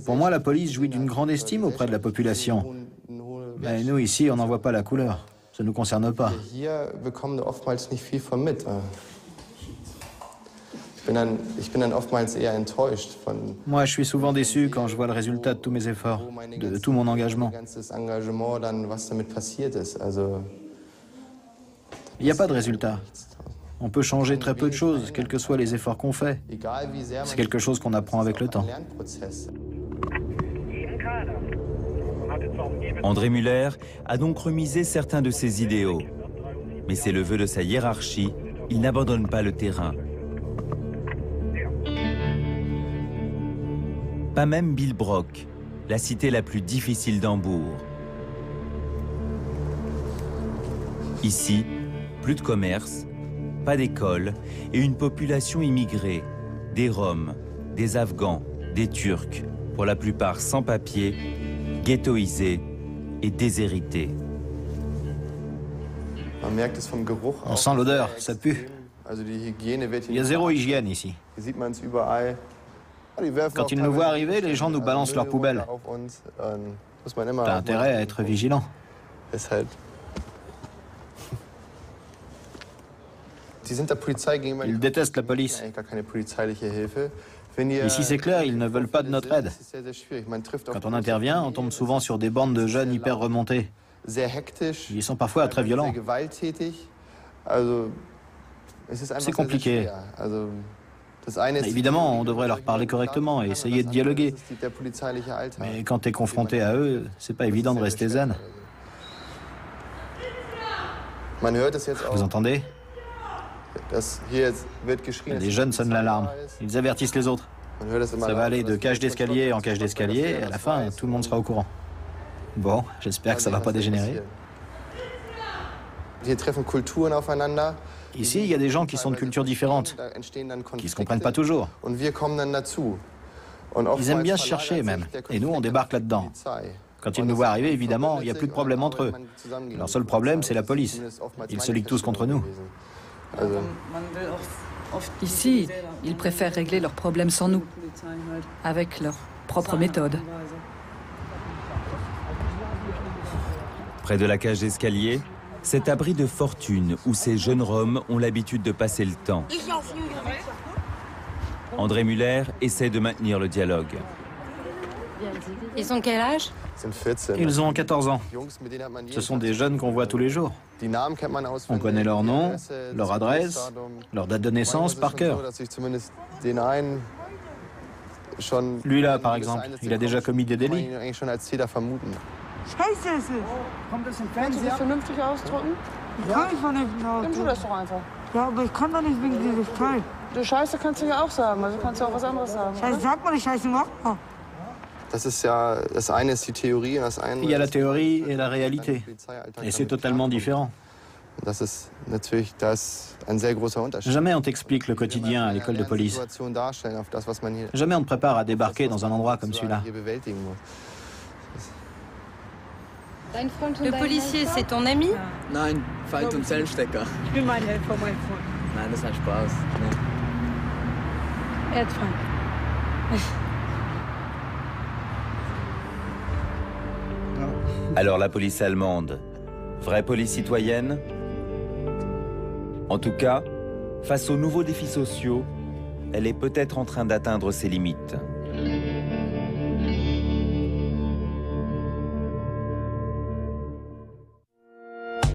Pour moi, la police jouit d'une grande estime auprès de la population. Mais nous, ici, on n'en voit pas la couleur. Ça ne nous concerne pas. Moi, je suis souvent déçu quand je vois le résultat de tous mes efforts, de tout mon engagement. Il n'y a pas de résultat. On peut changer très peu de choses, quels que soient les efforts qu'on fait. C'est quelque chose qu'on apprend avec le temps. André Muller a donc remisé certains de ses idéaux. Mais c'est le vœu de sa hiérarchie, il n'abandonne pas le terrain. Pas même Billbrook, la cité la plus difficile d'Hambourg. Ici, plus de commerce, pas d'école et une population immigrée, des Roms, des Afghans, des Turcs, pour la plupart sans papier, ghettoisés et déshérités. On sent l'odeur, ça pue. Il y a zéro hygiène ici. Quand ils nous voient arriver, les gens nous balancent leurs poubelles. T'as intérêt à être vigilant. Ils détestent la police. Ici, c'est clair, ils ne veulent pas de notre aide. Quand on intervient, on tombe souvent sur des bandes de jeunes hyper remontés. Ils sont parfois très violents. C'est compliqué. Évidemment, on devrait leur parler correctement et essayer de dialoguer. Mais quand tu es confronté à eux, c'est pas évident de rester zen. Vous entendez ? Les jeunes sonnent l'alarme. Ils avertissent les autres. Ça va aller de cage d'escalier en cage d'escalier et à la fin, tout le monde sera au courant. Bon, j'espère que ça va pas dégénérer. Ici, il y a des gens qui sont de cultures différentes, qui se comprennent pas toujours. Ils aiment bien se chercher même, et nous, on débarque là-dedans. Quand ils nous voient arriver, évidemment, il n'y a plus de problème entre eux. Leur seul problème, c'est la police. Ils se liguent tous contre nous. Ici, ils préfèrent régler leurs problèmes sans nous, avec leurs propres méthodes. Près de la cage d'escalier, cet abri de fortune où ces jeunes Roms ont l'habitude de passer le temps. André Muller essaie de maintenir le dialogue. Ils ont quel âge? Ils ont 14 ans. Ce sont des jeunes qu'on voit tous les jours. On connaît leur nom, leur adresse, leur date de naissance par cœur. Lui là, par exemple, il a déjà commis des délits. Scheiße ist es. Kommt das im Fernsehen? Kannst du dich vernünftig ausdrücken? Kann ich vernünftig ausdrücken? Dann tu das doch einfach. Ja, aber ich kann doch nicht wegen dieses Teil. Du Scheiße kannst du ja auch sagen, also kannst du auch was anderes sagen. Scheiße, sag mal, die Scheiße macht mal. Il y a la théorie et la réalité. Et c'est totalement différent. Jamais on t'explique le quotidien à l'école de police. Jamais on te prépare à débarquer dans un endroit comme celui-là. Le policier, c'est ton ami? Nein, Feind und Zellenstecker. Ich bin mein Helfer, mein Freund. Nein, das ist ein Spaß. Nee. Er hat Freund. Alors la police allemande, vraie police citoyenne? En tout cas, face aux nouveaux défis sociaux, elle est peut-être en train d'atteindre ses limites.